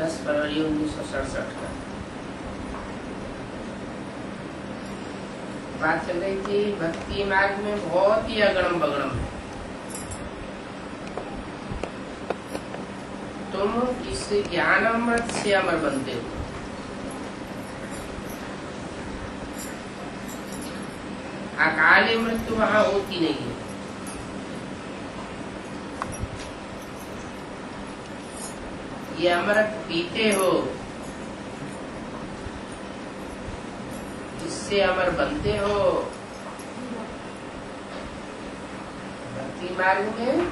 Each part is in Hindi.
10 फरवरी 1967 का बात चल रही थी। भक्ति मार्ग में बहुत ही अगड़म बगड़म है। तुम इस ज्ञान अमृत से अमर बनते हो। अकाली मृत्यु वहां होती नहीं है। ये अमृत पीते हो, इससे अमर बनते हो। भक्ति मार्ग में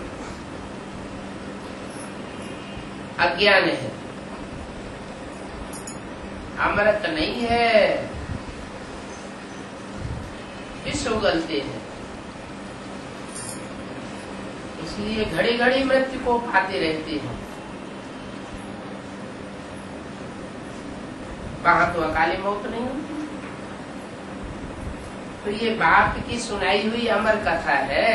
अज्ञान है, अमृत नहीं है, विष उगलते हैं। इसलिए घड़ी घड़ी मृत्यु को पाते रहते हैं। वहां तो अकाली मौत नहीं होती। तो ये बाप की सुनाई हुई अमर कथा है।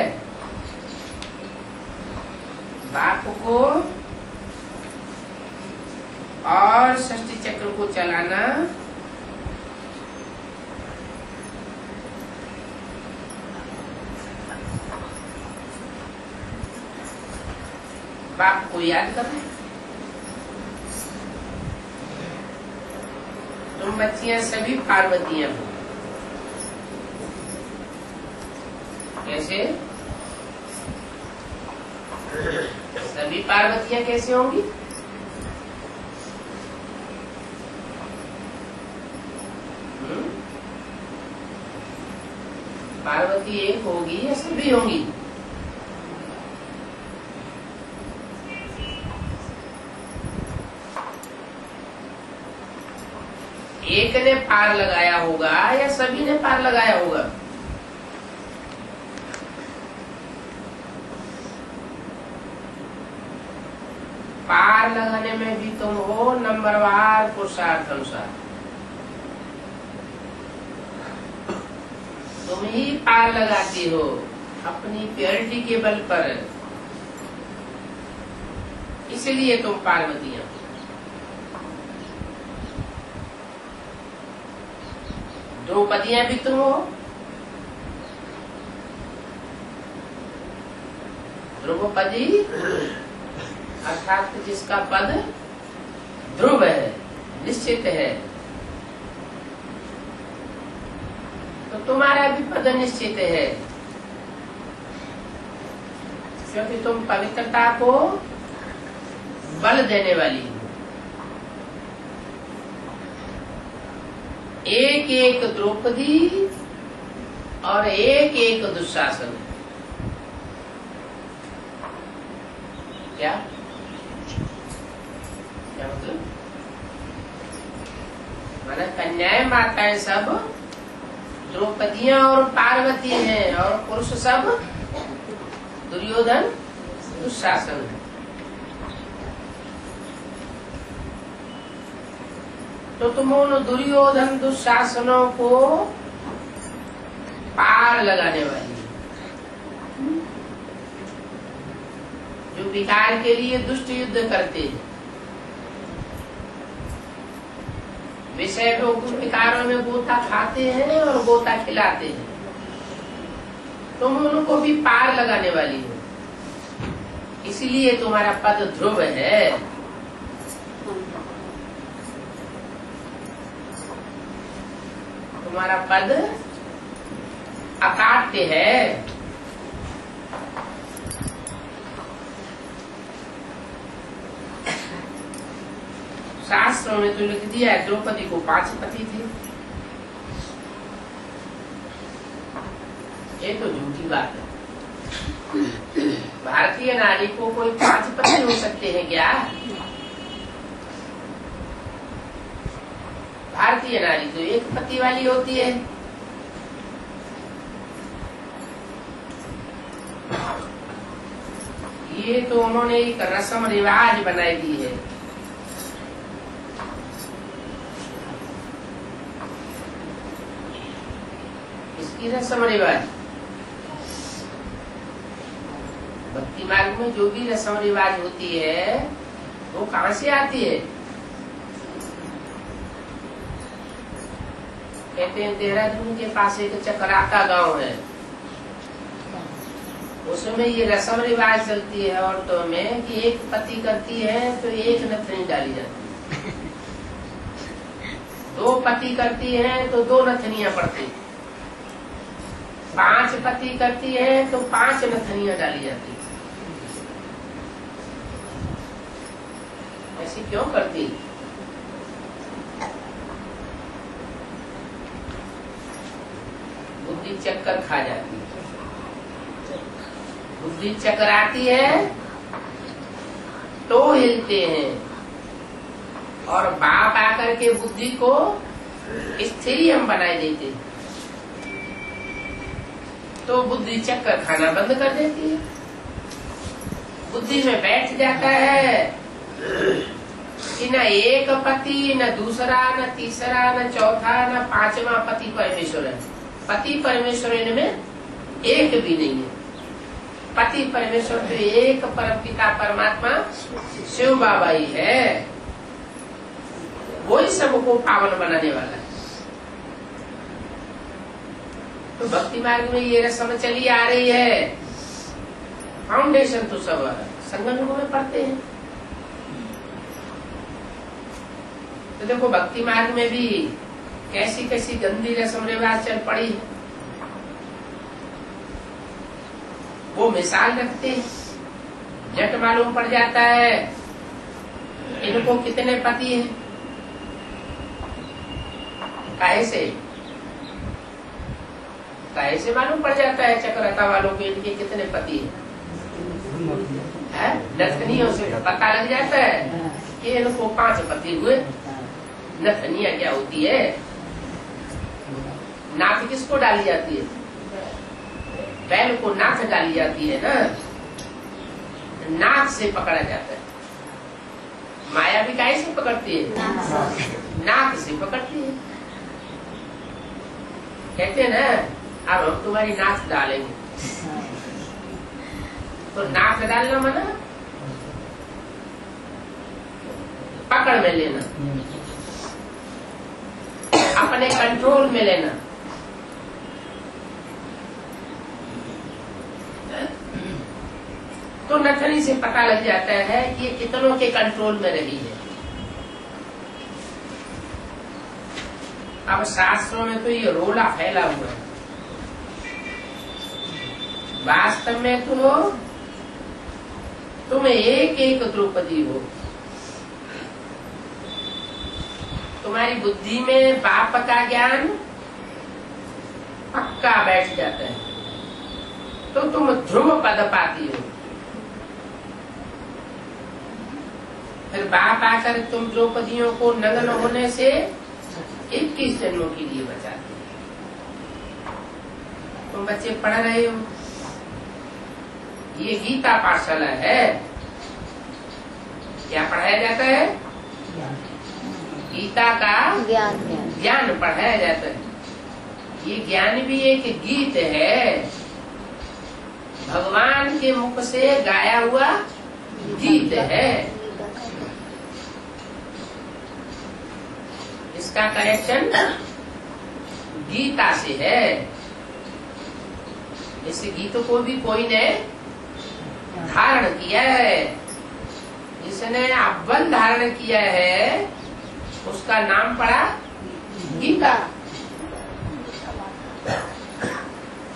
बाप को और षष्ठी चक्र को चलाना बाप को याद करना। तुम बच्चियां सभी पार्वतियां हो। कैसे? सभी पार्वतियां कैसे होंगी? पार्वती एक होगी या सभी होंगी? एक ने पार लगाया होगा या सभी ने पार लगाया होगा? पार लगाने में भी तुम हो नंबरवार पुरुषार्थ अनुसार। तुम ही पार लगाती हो अपनी प्योरिटी के बल पर। इसलिए तुम पार्वती हो। द्रौपदियां भी तुम हो। द्रौपदी अर्थात जिसका पद ध्रुव है, निश्चित है। तो तुम्हारा भी पद निश्चित है, क्योंकि तुम पवित्रता को बल देने वाली हो। एक एक द्रौपदी और एक एक दुशासन। क्या मतलब? माना कन्याएं माताएं सब द्रौपदियां और पार्वती हैं, और पुरुष सब दुर्योधन दुशासन है। तो तुम उन दुर्योधन दुशासनों को पार लगाने वाली है, जो विकार के लिए दुष्ट युद्ध करते हैं। विषय लोग विकारों में गोता खाते हैं और गोता खिलाते हैं। तुम उनको भी पार लगाने वाली हो, इसलिए तुम्हारा पद ध्रुव है। तुम्हारा पद अकाट्य है। शास्त्रों में तो लिख दिया है द्रौपदी को 5 पति थे। ये तो झूठी बात है। भारतीय नारी को कोई 5 पति हो सकते हैं क्या? भारतीय नारी तो एक पति वाली होती है। ये तो उन्होंने एक रस्म रिवाज बनाई दी है। इसकी रस्म रिवाज, भक्ति मार्ग में जो भी रस्म रिवाज होती है वो कहाँ से आती है? कहते हैं देहरादून के पास एक चकराता गांव है, उसमें ये रस्म रिवाज चलती है औरतों में कि एक पति करती है तो एक नथनी डाली जाती है, 2 पति करती है तो 2 नथनियां पड़ती, 5 पति करती है तो 5 नथनियां डाली जाती। ऐसी क्यों करती? बुद्धि चक्कर खा जाती है, बुद्धि चकराती है तो हिलते हैं, और बाप आकर के बुद्धि को स्थिर हम बनाए देते हैं, तो बुद्धि चक्कर खाना बंद कर देती है। बुद्धि में बैठ जाता है कि न एक पति, न दूसरा, न तीसरा, न चौथा, न 5वां पति परमेश्वर है। पति परमेश्वर इनमें एक भी नहीं है। पति परमेश्वर तो एक परम पिता परमात्मा शिव बाबा ही है, वही सबको पावन बनाने वाला है। तो भक्ति मार्ग में ये रस्म चली आ रही है, फाउंडेशन तो सब संगम में पढ़ते हैं। तो देखो भक्ति मार्ग में भी कैसी कैसी गंदी रस्म रिवाज चल पड़ी है, वो मिसाल रखते हैं, झट मालूम पड़ जाता है इनको कितने पति हैं। काहे से मालूम पड़ जाता है चक्रता वालों के इनके कितने पति हैं? नथनियों से पता लग जाता है कि इनको 5 पति हुए। नथनिया क्या होती है? नाक किसको डाली जाती है? बैल को नाक डाली जाती है ना, नाक से पकड़ा जाता है। माया भी काहे से पकड़ती है? नाक से पकड़ती है। कहते हैं ना, अब हम तुम्हारी नाक डालेंगे, तो नाक डालना मना, पकड़ में लेना, अपने कंट्रोल में लेना। तो नथनी से पता लग जाता है कि ये कितनों के कंट्रोल में रही है। अब शास्त्रों में तो ये रोला फैला हुआ है, वास्तव में तो तुम एक एक द्रौपदी हो। तुम्हारी बुद्धि में बाप का ज्ञान पक्का बैठ जाता है, तो तुम ध्रुव पद पाती हो। फिर बाप आकर तुम द्रौपदियों को नग्न होने से 21 जन्मों के लिए बचाते हो। तुम बच्चे पढ़ रहे हो, ये गीता पाठशाला है। क्या पढ़ाया जाता है? गीता का ज्ञान पढ़ाया जाता है। ये ज्ञान भी एक गीत है, भगवान के मुख से गाया हुआ गीत है। इसका कनेक्शन गीता से है। इस गीत को भी कोई ने धारण किया है, जिसने अव्वल धारण किया है उसका नाम पड़ा गीता।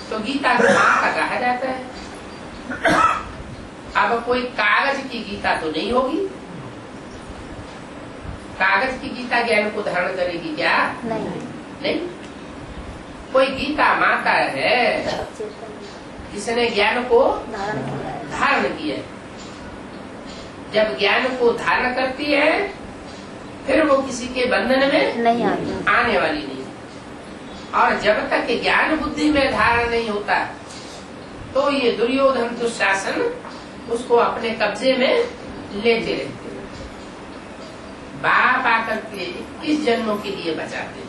तो गीता को मां का कहा जाता है। अब कोई कागज की गीता तो नहीं होगी। कागज की गीता ज्ञान को धारण करेगी क्या? नहीं। कोई गीता माता है जिसने ज्ञान को धारण किया है। जब ज्ञान को धारण करती है फिर वो किसी के बंधन में नहीं आने वाली नहीं। और जब तक ज्ञान बुद्धि में धारण नहीं होता तो ये दुर्योधन दुशासन उसको अपने कब्जे में लेते रहते। बाप आकर के 21 जन्मों के लिए बचाते।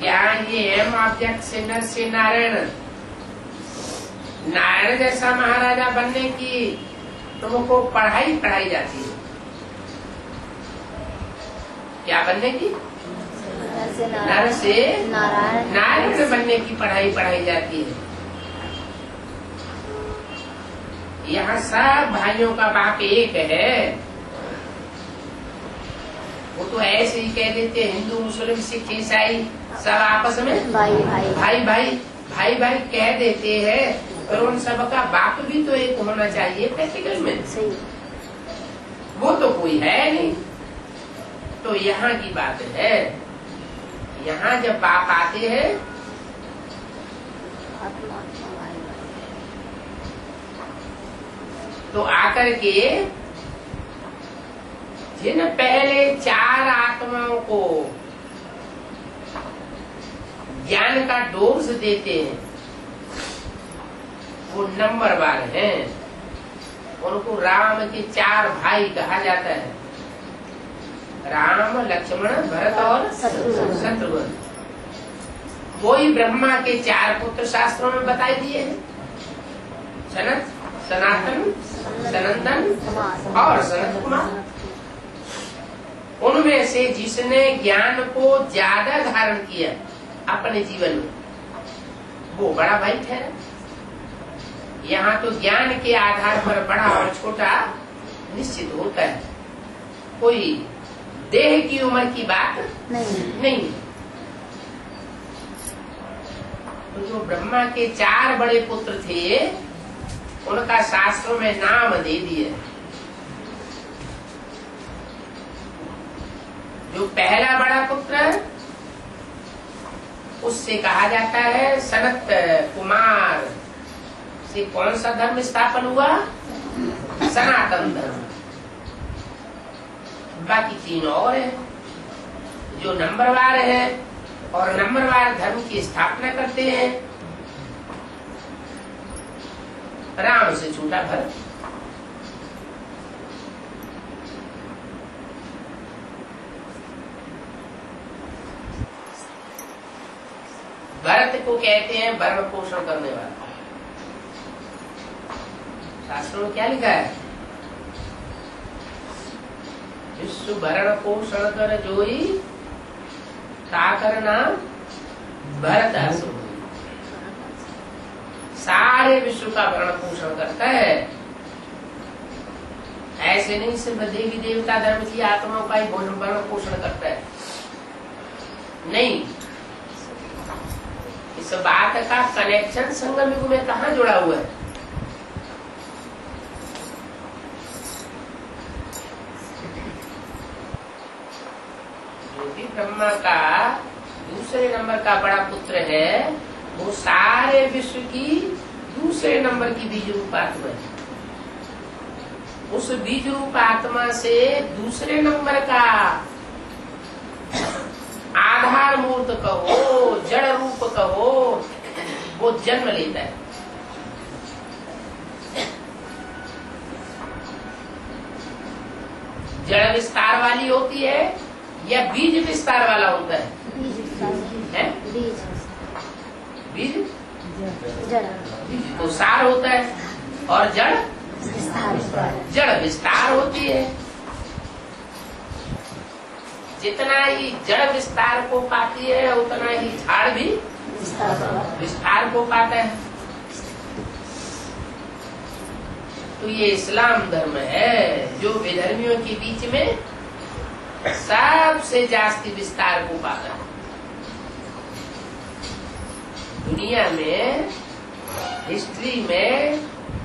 ज्ञान ये एम ऑब्जेक्ट से नर से नारायण, नारायण जैसा महाराजा बनने की तुमको पढ़ाई जाती है। क्या बनने की? नर से नारायण बनने की पढ़ाई जाती है। यहाँ सब भाइयों का बाप एक है। वो तो ऐसे ही कह देते हैं, हिंदू मुस्लिम सिख ईसाई सब आपस में भाई भाई कह देते हैं, पर उन सब का बाप भी तो एक होना चाहिए प्रैक्टिकल में। वो तो कोई है नहीं। तो यहाँ की बात है, यहाँ जब बाप आते हैं तो आकर के जिन पहले 4 आत्माओं को ज्ञान का डोज देते हैं वो नंबरवार हैं। उनको राम के 4 भाई कहा जाता है, राम लक्ष्मण भरत और शत्रुघ्न। वही ब्रह्मा के 4 पुत्र शास्त्रों में बताए दिए हैं, सनत सनातन सनंदन और सनत कुमार। उनमें से जिसने ज्ञान को ज्यादा धारण किया अपने जीवन में वो बड़ा भाई ठहरा। यहाँ तो ज्ञान के आधार पर बड़ा और छोटा निश्चित होता है, कोई देह की उम्र की बात नहीं। तो जो ब्रह्मा के 4 बड़े पुत्र थे उनका शास्त्रों में नाम दे दिए। जो पहला बड़ा पुत्र उससे कहा जाता है सनत कुमार। से कौन सा धर्म स्थापन हुआ? सनातन धर्म। बाकी 3 और है जो नंबरवार है और नंबरवार धर्म की स्थापना करते हैं। राम से छूटा भरत। भरत को कहते हैं भरण पोषण करने वाला। शास्त्रों में क्या लिखा है? विश्व भरण पोषण कर जोई ता करना भरत असुर। सारे विश्व का भरण पोषण करता है। ऐसे नहीं सिर्फ देवी देवता धर्म की आत्माओं का ही भरण पोषण करता है, नहीं। इस बात का कनेक्शन संगम युग में कहाँ जुड़ा हुआ है? जो भी ब्रह्मा का दूसरे नंबर का बड़ा पुत्र है वो सारे विश्व की दूसरे नंबर की बीज रूप आत्मा है। उस बीज रूप आत्मा से दूसरे नंबर का आधार मूर्त कहो, जड़ रूप कहो, वो जन्म लेता है। जड़ विस्तार वाली होती है या बीज विस्तार वाला होता है? बीज तो सार होता है और जड़ विस्तार होती है। जितना ही जड़ विस्तार को पाती है उतना ही झाड़ भी विस्तार को पाता है। तो ये इस्लाम धर्म है जो विधर्मियों के बीच में सबसे जास्ती विस्तार को पाता है। दुनिया में हिस्ट्री में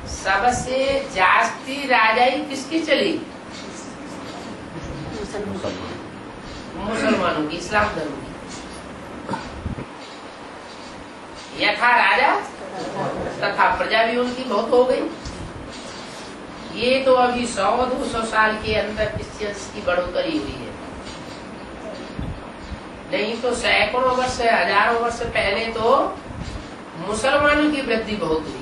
सबसे जास्ती राजाई किसकी चली? मुसलमानों की, इस्लाम धर्म की। यथा राजा तथा प्रजा भी उनकी बहुत हो गई। ये तो अभी 100-200 साल के अंदर क्रिश्चियंस की बढ़ोतरी हुई है, नहीं तो सैकड़ों वर्ष, हजारों वर्ष पहले तो मुसलमानों की वृद्धि बहुत हुई है।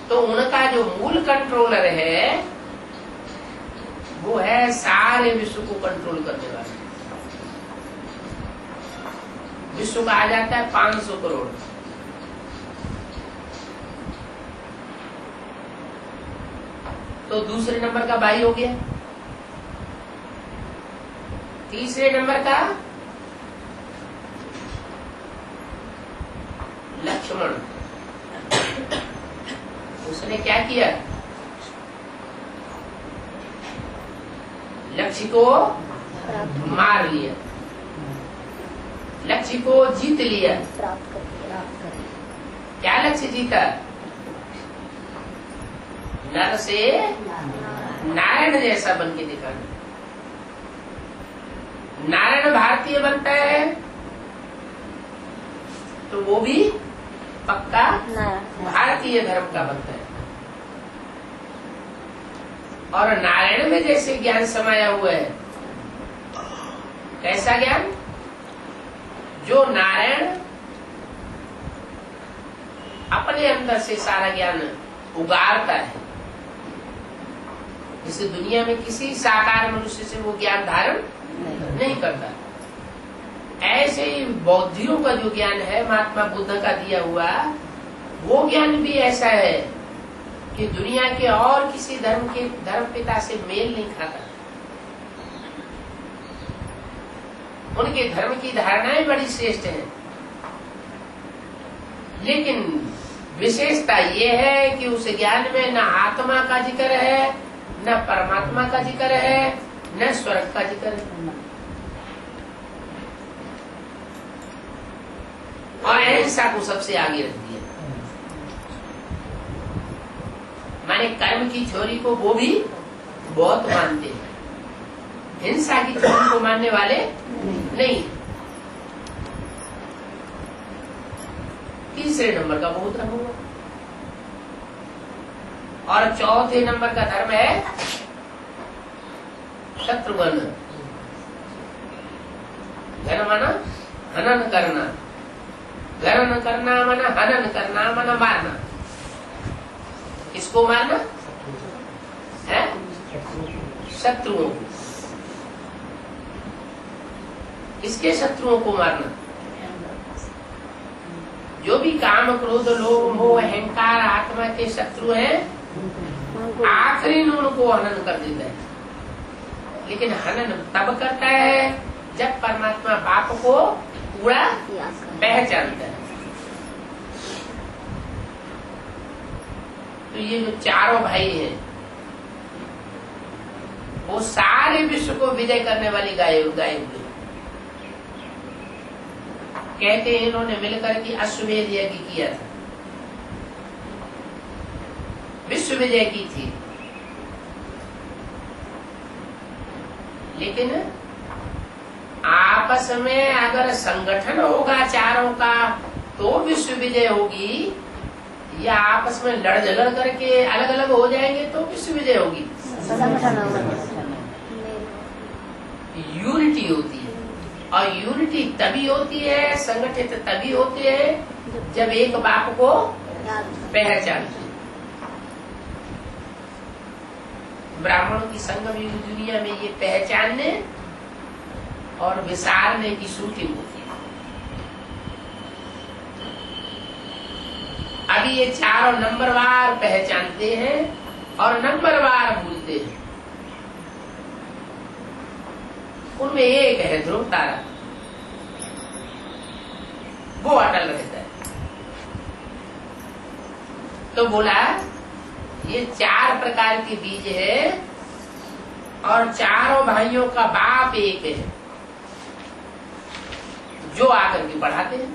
तो उनका जो मूल कंट्रोलर है वो है सारे विश्व को कंट्रोल करने वाला। विश्व का आ जाता है 500 करोड़। तो दूसरे नंबर का भाई हो गया तीसरे नंबर का लक्ष्मण, उसने क्या किया? लक्ष्य को मार लिया, लक्ष्य को जीत लिया। क्या लक्ष्य जीता? नर से नारायण जैसा बन के दिखाना। नारायण भारतीय बनता है तो वो भी पक्का भारतीय धर्म का बनता है। और नारायण में जैसे ज्ञान समाया हुआ है, कैसा ज्ञान? जो नारायण अपने अंदर से सारा ज्ञान उगारता है, इस दुनिया में किसी साकार मनुष्य से वो ज्ञान धारण नहीं करता। ऐसे ही बौद्धियों का जो ज्ञान है महात्मा बुद्ध का दिया हुआ, वो ज्ञान भी ऐसा है कि दुनिया के और किसी धर्म पिता से मेल नहीं खाता। उनके धर्म की धारणाएं बड़ी श्रेष्ठ हैं, लेकिन विशेषता ये है कि उस ज्ञान में न आत्मा का जिक्र है, न परमात्मा का जिक्र है, न स्वर्ग का जिक्र है। और अहिंसा को सबसे आगे रख दिया। माने कर्म की छोरी को वो भी बहुत मानते हैं, हिंसा की छोरी को मानने वाले नहीं। तीसरे नंबर का बौद्ध धर्म हुआ। और चौथे नंबर का धर्म है शत्रुघ्न। घन माना हनन करना, घन करना माना हनन करना माना मारना। किसको मारना है? शत्रुओं को। किसके शत्रुओं को मारना? जो भी काम क्रोध लोभ मोह अहंकार आत्मा के शत्रु हैं, आखिरी में उनको हनन कर देता है। लेकिन हनन तब करता है जब परमात्मा बाप को पूरा पहचानता है। तो ये जो चारों भाई हैं, वो सारे विश्व को विजय करने वाली गाय हुए। कहते हैं इन्होंने मिलकर के अश्वमेध यज्ञ किया था, विश्व विजय की थी। लेकिन आपस में अगर संगठन होगा चारों का तो विश्व विजय होगी, या आपस में लड़ झगड़ करके अलग अलग हो जाएंगे तो विश्व विजय होगी। यूनिटी होती है, और यूनिटी तभी होती है, संगठित तभी होते हैं जब एक बाप को पहचानते। ब्राह्मणों की संगम युग दुनिया में ये पहचानने और विसारने की शूटिंग होती है। अभी ये चारों नंबरवार पहचानते हैं और नंबरवार भूलते हैं। उनमें एक है ध्रुव तारा, वो अटल रहता है। तो बोला ये 4 प्रकार के बीज है और चारों भाइयों का बाप एक है, जो आकर के बढ़ाते हैं।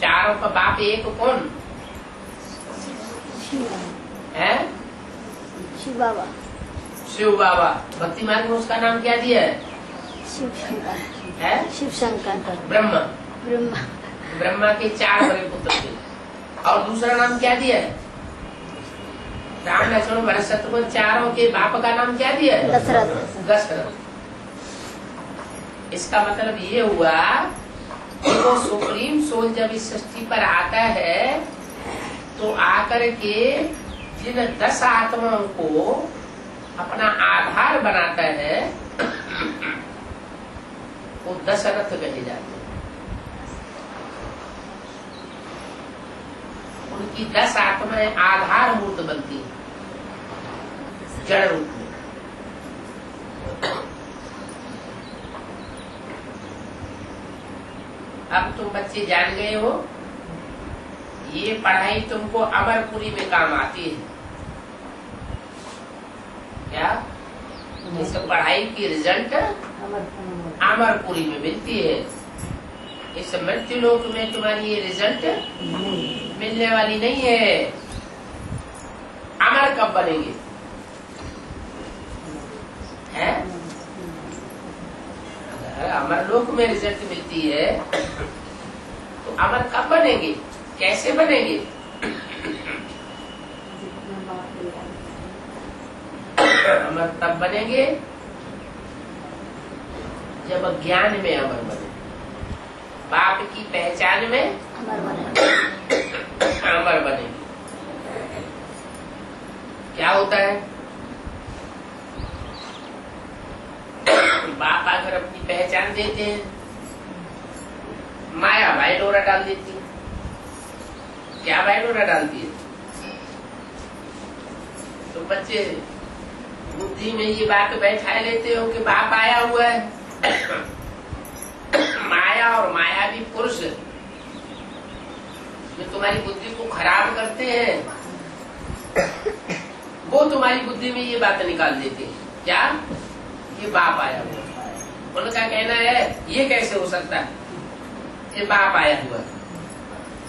चारों का बाप एक कौन है? शिव बाबा। शिव बाबा। भक्ति मार्ग में उसका नाम क्या दिया है? शिव शंकर। ब्रह्मा। ब्रह्मा। ब्रह्मा के 4 बड़े पुत्र थे। और दूसरा नाम क्या दिया है? राम लक्ष्मण भरत शत्रुघ्न, चारों के बाप का नाम क्या दिया है? दशरथ। इसका मतलब ये हुआ कि वो सुप्रीम सोल जब इस सृष्टि पर आता है तो आकर के जिन 10 आत्माओं को अपना आधार बनाता है वो दशरथ कहे जाते हैं। उनकी 10 आत्माएं आधार मूर्त बनती है जड़ रूप में। अब तुम बच्चे जान गए हो, ये पढ़ाई तुमको अमरपुरी में काम आती है। क्या? इस पढ़ाई की रिजल्ट अमरपुरी में मिलती है। इस मृत्यु लोक में तुम्हारी ये रिजल्ट मिलने वाली नहीं है। अमर कब बनेंगे? है? अगर अमर लोक में रिजल्ट मिलती है तो अमर कब बनेंगे? कैसे बनेंगे? अमर तब बनेंगे जब ज्ञान में अमर बने, बाप की पहचान में अमर बने। क्या होता है? बाप अगर अपनी पहचान देते हैं, माया भाई डोरा डाल देती है। क्या भाई डोरा डालती है? तो बच्चे बुद्धि में ये बात बैठा लेते हो कि बाप आया हुआ है। माया और मायावी पुरुष जो तुम्हारी बुद्धि को खराब करते हैं, वो तुम्हारी बुद्धि में ये बात निकाल देते हैं। क्या? ये बाप आया हुआ है। उनका कहना है ये कैसे हो सकता है, ये बाप आया हुआ है।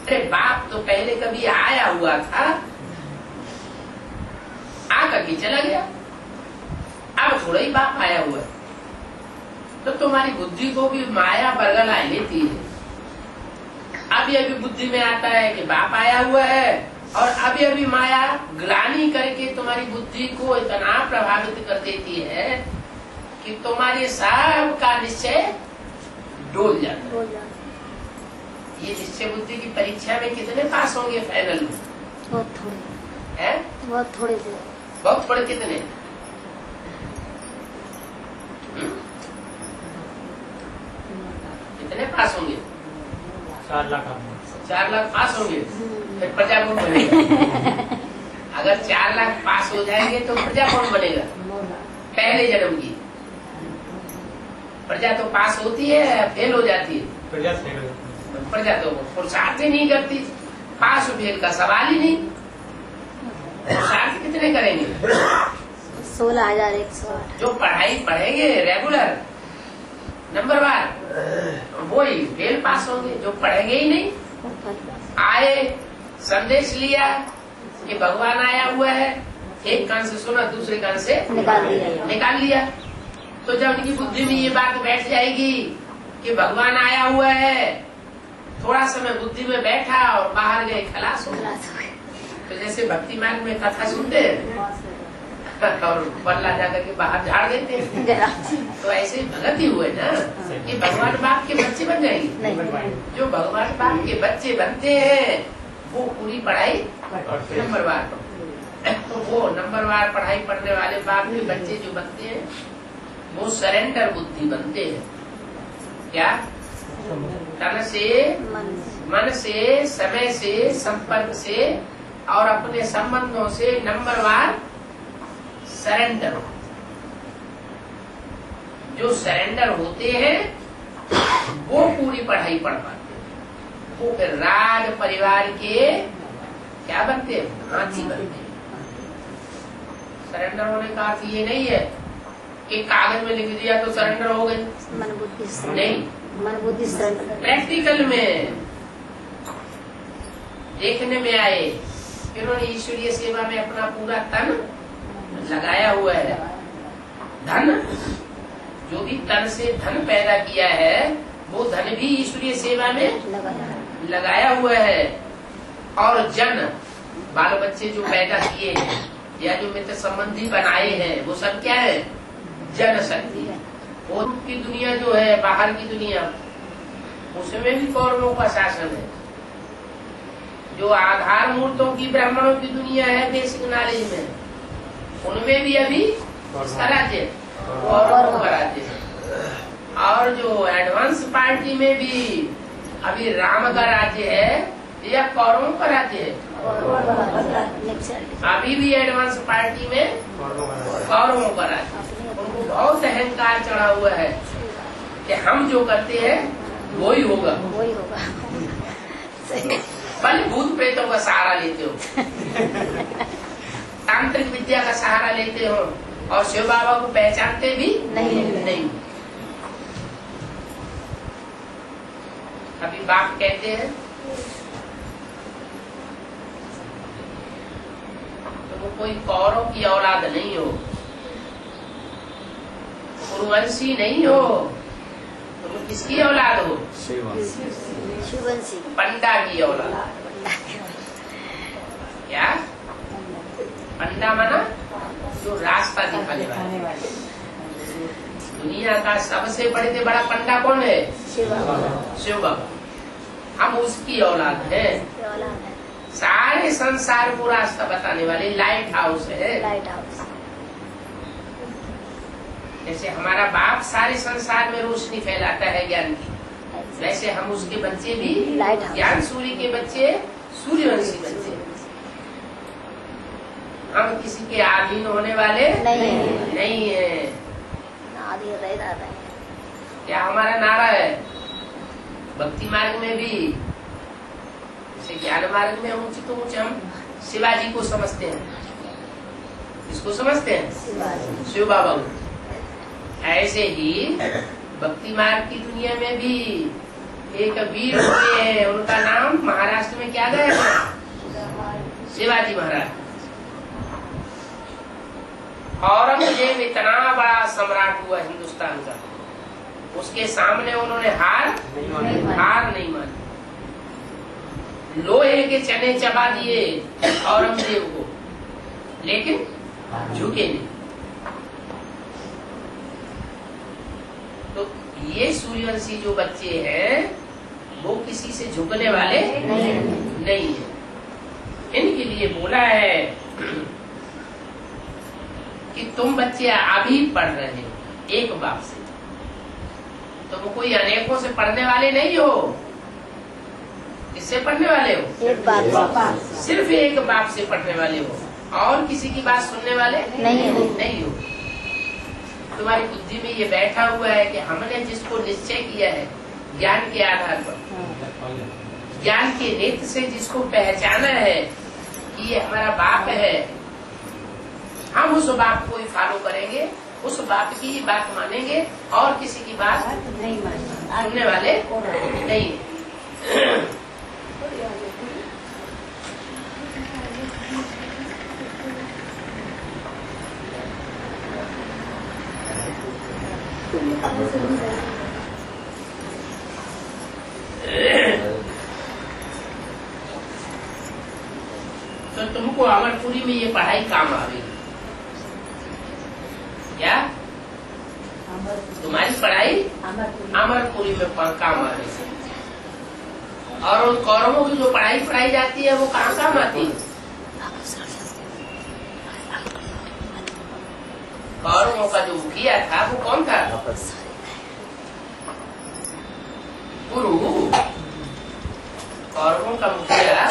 अरे बाप तो पहले कभी आया हुआ था, आकर के चला गया, अब थोड़ा ही बाप आया हुआ है। तो तुम्हारी बुद्धि को भी माया बरगला लेती है। अभी अभी बुद्धि में आता है कि बाप आया हुआ है, और अभी अभी माया ग्लानि करके तुम्हारी बुद्धि को इतना प्रभावित कर देती है कि तुम्हारे सब का निश्चय डोल जाता है। ये निश्चय बुद्धि की परीक्षा में कितने पास होंगे फाइनल में? बहुत थोड़े है, बहुत थोड़े से। बहुत थोड़े। कितने? कितने पास होंगे? 4 लाख 4 लाख पास होंगे। फिर प्रजा कौन बनेगा? अगर 4 लाख पास हो जाएंगे तो प्रजा कौन बनेगा? पहले जन्म की प्रजा तो पास होती है, फेल हो जाती है। प्रजा तो पुरुषार्थ ही नहीं करती, पास फेल का सवाल ही नहीं। पुरुषार्थ कितने करेंगे? 16,108। जो पढ़ाई पढ़ेंगे रेगुलर नंबरवार, वो ही फेल पास होंगे। जो पढ़ेंगे ही नहीं, आए संदेश लिया कि भगवान आया हुआ है, एक कान से सुना, दूसरे कान से निकाल लिया। तो जब उनकी बुद्धि में ये बात बैठ जाएगी कि भगवान आया हुआ है, थोड़ा समय बुद्धि में बैठा और बाहर गए, खलास हो गए। तो जैसे भक्ति मार्ग में कथा सुनते हैं और पल्ला जाकर के बाहर झाड़ देते हैं, तो ऐसे भगत ही हुए ना कि भगवान बाप के बच्चे बन जाएंगे। जो भगवान बाप के बच्चे बनते हैं वो पूरी पढ़ाई नंबरवार, तो वो नंबरवार पढ़ाई पढ़ने वाले बाप के बच्चे जो बनते हैं वो सरेंडर बुद्धि बनते हैं। क्या? तन से, मन से, समय से, संपर्क से और अपने संबंधों से नंबरवार सरेंडर। जो सरेंडर होते हैं वो पूरी पढ़ाई पढ़ पाते हैं। वो फिर राज परिवार के क्या बनते हैं? हाथी बनते हैं। सरेंडर होने का अर्थ ये नहीं है कि कागज में लिख दिया तो सरेंडर हो गए। मन बुद्धि नहीं, मन बुद्धि सरेंडर। प्रैक्टिकल में देखने में आए कि उन्होंने ईश्वरीय सेवा में अपना पूरा तन लगाया हुआ है। धन, जो भी तन से धन पैदा किया है वो धन भी ईश्वरीय सेवा में लगाया हुआ है। और जन, बाल बच्चे जो पैदा किए हैं या जो मित्र संबंधी बनाए हैं वो सब क्या है? जन शक्ति है। वो की दुनिया जो है, बाहर की दुनिया, उसमें भी कौरवों का शासन है। जो आधार मूर्तों की ब्राह्मणों की दुनिया है बेसिक नॉलेज में, उनमें भी अभी राज्य कौरवों का राज्य है। और जो एडवांस पार्टी में भी अभी राम का राज्य है या कौरवों का राज्य है? अभी भी एडवांस पार्टी में कौरवों का राज्य। उनको बहुत अहंकार चढ़ा हुआ है कि हम जो करते हैं वही होगा। वही होगा। सही। पहले भूत प्रेतों का सहारा लेते हो, तांत्रिक विद्या का सहारा लेते हो और शिव बाबा को पहचानते भी नहीं। अभी बाप कहते हैं तो वो कोई कौरव की औलाद नहीं हो, कुरुवंशी नहीं हो, तो वो किसकी औलाद हो? शिवंशी। पंडा की औलाद। क्या? पंडा माना जो रास्ता दिखाने वाला। दुनिया का सबसे बड़े से बड़ा पंडा कौन है? शिव बाबा। शिव बाबा। हम उसकी औलाद है। सारे संसार को रास्ता बताने वाले लाइट हाउस है। Light house. जैसे हमारा बाप सारे संसार में रोशनी फैलाता है ज्ञान की, वैसे हम उसके बच्चे भी लाइट हाउस। ज्ञान सूर्य के बच्चे, सूर्यवंशी बच्चे। हम किसी के अधीन होने वाले नहीं है। आदि रहता है। क्या हमारा नारा है? भक्ति मार्ग में भी, जैसे ज्ञान मार्ग में ऊंचे तो ऊंचे हम शिवाजी को समझते हैं। इसको समझते हैं? शिव बाबा को। ऐसे ही भक्ति मार्ग की दुनिया में भी एक वीर हुए हैं, उनका नाम महाराष्ट्र में क्या गया? शिवाजी महाराज। औरंगजेब इतना बड़ा सम्राट हुआ हिंदुस्तान का, उसके सामने उन्होंने हार नहीं मानी। लोहे के चने चबा दिए औरंगजेब को, लेकिन झुके नहीं। तो ये सूर्यवंशी जो बच्चे हैं वो किसी से झुकने वाले नहीं है। इनके लिए बोला है कि तुम बच्चे अभी पढ़ रहे हो एक बाप से, तो वो कोई अनेकों से पढ़ने वाले नहीं हो। किससे पढ़ने वाले हो? एक बाप। सिर्फ एक बाप से पढ़ने वाले हो, और किसी की बात सुनने वाले नहीं हो। तुम्हारी बुद्धि में ये बैठा हुआ है कि हमने जिसको निश्चय किया है ज्ञान के आधार पर, ज्ञान के नेत्र से जिसको पहचाना है कि ये हमारा बाप है, हम उस बाप को ही फॉलो करेंगे, उस बाप की ही बात मानेंगे, और किसी की बात नहीं सुनने वाले नहीं। तो तुमको अमरपुरी में ये पढ़ाई काम आवेगी क्या? तुम्हारी पढ़ाई अमरपुरी में काम आवेगी। और उन कौरवों की जो पढ़ाई पढ़ाई जाती है वो कहाँ काम आती है? कौरवों का जो मुखिया था वो कौन था? कुरु। कौरवों का मुखिया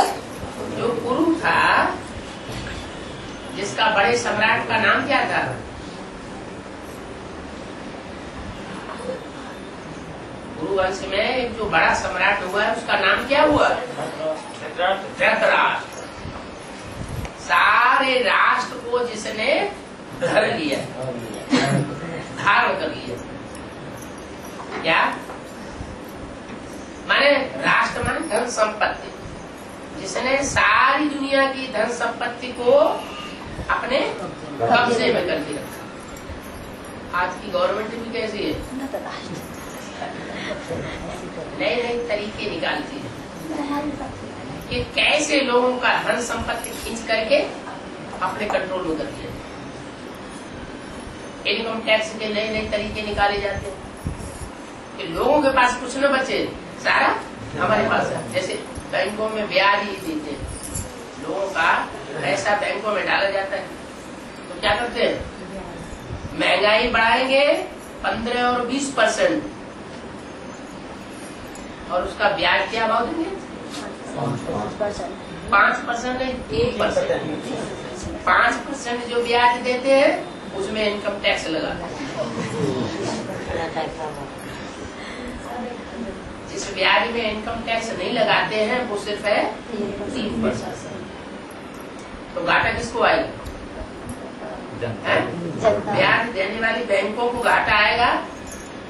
जो कुरु था, जिसका बड़े सम्राट का नाम क्या था? कुरुवंश में एक जो बड़ा सम्राट हुआ है उसका नाम क्या हुआ? धृतराष्ट्र। सारे राष्ट्र को जिसने धर लिया, धारण कर लिया। क्या माने? राष्ट्र माने धन संपत्ति, जिसने सारी दुनिया की धन संपत्ति को अपने कब्जे में करके रखा। आज की गवर्नमेंट भी कैसी है? नए नए तरीके निकालती है कि कैसे लोगों का धन संपत्ति खींच करके अपने कंट्रोल में कर दिया। इनकम टैक्स के नए नए तरीके निकाले जाते हैं कि लोगों के पास कुछ न बचे, सारा हमारे पास है। जैसे बैंकों में ब्याज ही देते हैं, लोगों का पैसा बैंकों में डाला जाता है, तो क्या करते हैं? महंगाई बढ़ाएंगे 15 और 20%, और उसका ब्याज क्या भाव देंगे? 5% नहीं, 3%। 5% जो ब्याज देते हैं उसमें इनकम टैक्स लगा। जिस ब्याज में इनकम टैक्स नहीं लगाते हैं वो सिर्फ है 3%। तो घाटा किसको आएगा? ब्याज देने वाली बैंकों को घाटा आएगा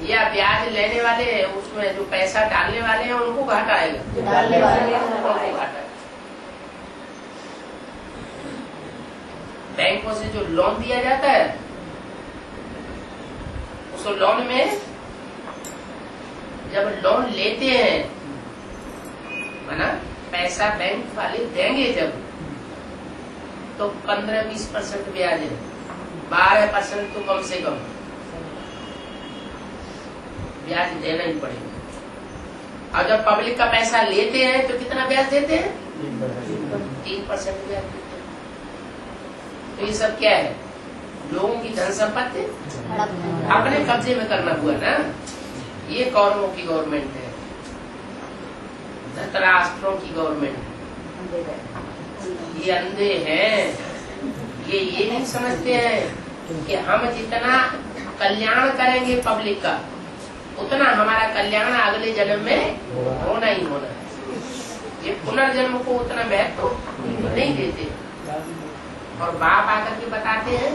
या ब्याज लेने वाले उसमें जो पैसा डालने वाले हैं उनको घाटा आएगा? डालने वाले उनको घाटा। बैंकों से जो लोन दिया जाता है उस लोन में जब लोन लेते हैं माना पैसा बैंक वाले देंगे जब तो 15-20% ब्याज है, 12% तो कम से कम ब्याज देना ही पड़ेगा। और जब पब्लिक का पैसा लेते हैं तो कितना ब्याज देते हैं? 3% ब्याज देते हैं। तो ये सब क्या है? लोगों की धन संपत्ति अपने कब्जे में करना हुआ ना। ये कौरवों की गवर्नमेंट है, धृतराष्ट्रों की गवर्नमेंट है। ये अंधे हैं, ये नहीं समझते हैं कि हम जितना कल्याण करेंगे पब्लिक का उतना हमारा कल्याण अगले जन्म में होना ही होना है। ये पुनर्जन्म को उतना महत्व नहीं देते। और बाप आकर के बताते हैं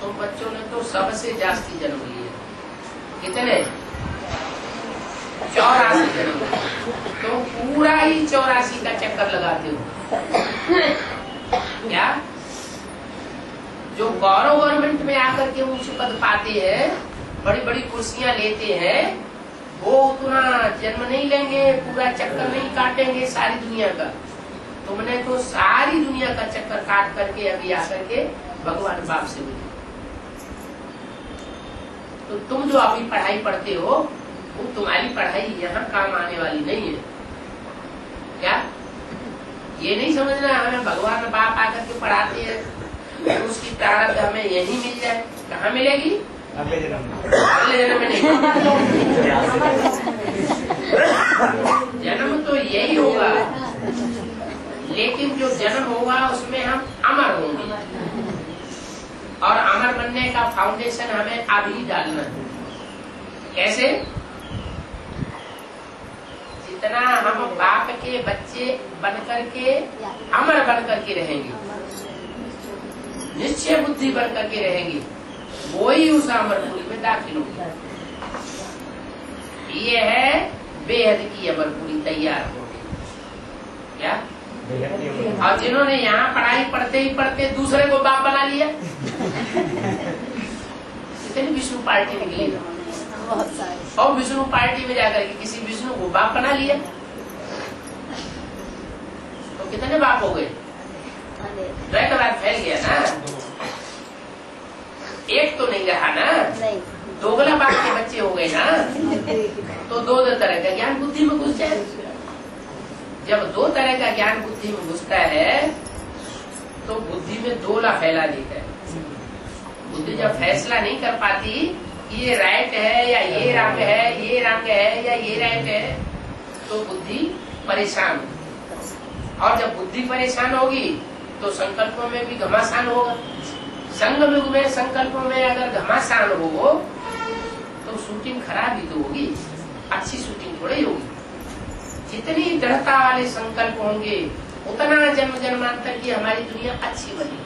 तुम बच्चों ने तो सबसे जास्ती जन्म लिए। कितने? 84 जन्म। तो पूरा ही 84 का चक्कर लगाते हो क्या? जो गवर्नमेंट में आकर के ऊंचे पद पाते हैं, बड़ी बड़ी कुर्सियां लेते हैं, वो उतना जन्म नहीं लेंगे, पूरा चक्कर नहीं काटेंगे सारी दुनिया का। तुमने तो सारी दुनिया का चक्कर काट करके अभी आकर के भगवान बाप से मिले। तो तुम जो अभी पढ़ाई पढ़ते हो वो तुम्हारी पढ़ाई यहाँ काम आने वाली नहीं है क्या? ये नहीं समझना हमें भगवान बाप आकर के पढ़ाते हैं तो उसकी प्रारब्ध हमें यही मिल जाए। कहाँ मिलेगी? अगले जन्म में नहीं। जन्म तो यही होगा, लेकिन जो जन्म होगा उसमें हम अमर होंगे। और अमर बनने का फाउंडेशन हमें अभी डालना है। कैसे? जितना हम बाप के बच्चे बनकर के अमर बनकर के रहेंगे, निश्चय बुद्धि बनकर के रहेंगे, वो ही उस अमरपुरी में दाखिल होगी। ये है बेहद की अमरपुरी तैयार होगी क्या? और जिन्होंने यहाँ पढ़ाई पढ़ते ही पढ़ते दूसरे को बाप बना लिया, कितनी विष्णु पार्टी निकली। और विष्णु पार्टी में जाकर के किसी विष्णु को बाप बना लिया तो कितने बाप हो गए? द्वैतवाद फैल गया ना। एक तो नहीं रहा ना, दोगला बाप के बच्चे हो गए ना। तो दो तरह का ज्ञान बुद्धि में घुस जाए। जब दो तरह का ज्ञान बुद्धि में घुसता है तो बुद्धि में दोला फैला देता है। बुद्धि जब फैसला नहीं कर पाती ये राइट है या ये रंग है, ये रंग है या ये राइट है, तो बुद्धि परेशान। और जब बुद्धि परेशान होगी तो संकल्पों में भी घमासान होगा। संग युग में संकल्पों में अगर घमासान हो तो शूटिंग खराब ही तो होगी, अच्छी शूटिंग थोड़ी होगी। जितनी दृढ़ता वाले संकल्प होंगे उतना जन्म जन्मांतर की हमारी दुनिया अच्छी बनेगी।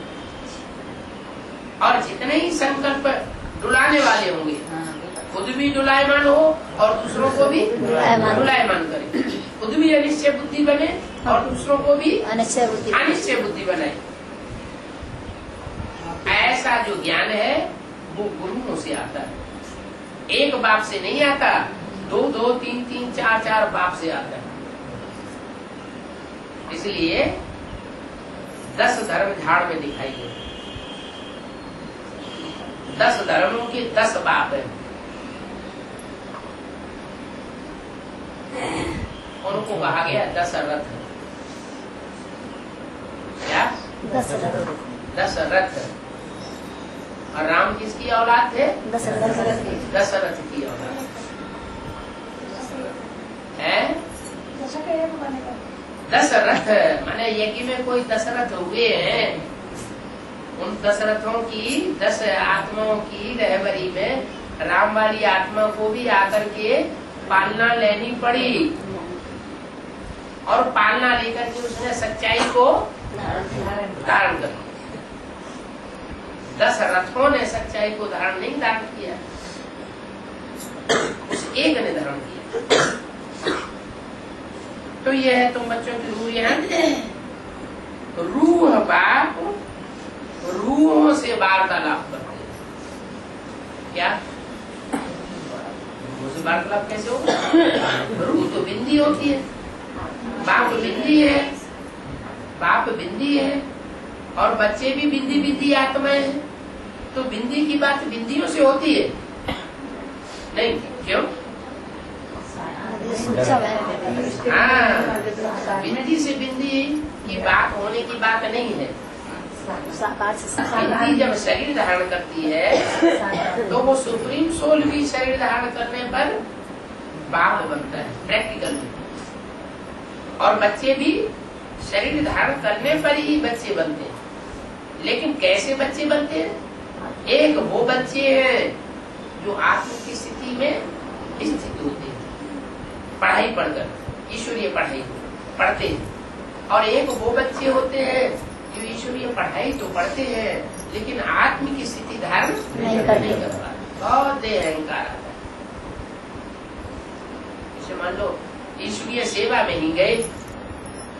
और जितने ही संकल्प डुलाने वाले होंगे, खुद भी डुलायमान हो और दूसरों को भी डुलायमान करे, खुद भी अनिश्चय बुद्धि बने और दूसरों को भी अनिश्चय बुद्धि बनाए। ऐसा जो ज्ञान है वो गुरुओं से आता है। एक बाप से नहीं आता, 2-2, 3-3, 4-4 बाप से आता है। इसलिए 10 धर्म झाड़ में दिखाई दे। 10 धर्मों के 10 बाप है। उनको कहा गया 10 रथ। क्या? 10 रथ। और राम किसकी औलाद थे? दशरथ की औलाद है। दशरथ माने यज्ञ में कोई दशरथ हुए हैं। उन दशरथों की 10 आत्माओं की रहबरी में राम वाली आत्मा को भी आकर के पालना लेनी पड़ी। और पालना लेकर के उसने सच्चाई को धारण कर लिया। 10 रथों ने सच्चाई को धारण नहीं धारण किया, उस एक ने धारण किया। तो यह है तुम बच्चों की रूह। यहाँ रूह बाप रूहों से वार्तालाप करते हैं। क्या रूहों से वार्तालाप कैसे होगा? रूह तो बिंदी होती है, बाप बिंदी है, बाप बिंदी है और बच्चे भी बिंदी बिंदी आत्माएं हैं। तो बिंदी की बात बिंदियों से होती है नहीं, क्यों? हाँ, बिंदी से बिंदी की बात होने की बात नहीं है। बिंदी जब शरीर धारण करती है तो वो सुप्रीम सोल भी शरीर धारण करने पर बाप बनता है प्रैक्टिकल में, और बच्चे भी शरीर धारण करने पर ही बच्चे बनते हैं। लेकिन कैसे बच्चे बनते हैं? एक वो बच्चे हैं जो आत्म की स्थिति में स्थित होते हैं, पढ़ाई पढ़कर, ईश्वरीय पढ़ाई पढ़ते हैं, और एक वो बच्चे होते हैं जो ईश्वरीय पढ़ाई तो पढ़ते हैं लेकिन आत्म की स्थिति धारण नहीं कर पाते, बहुत देह अहंकार आता है। जैसे मान लो ईश्वरीय सेवा में ही गए,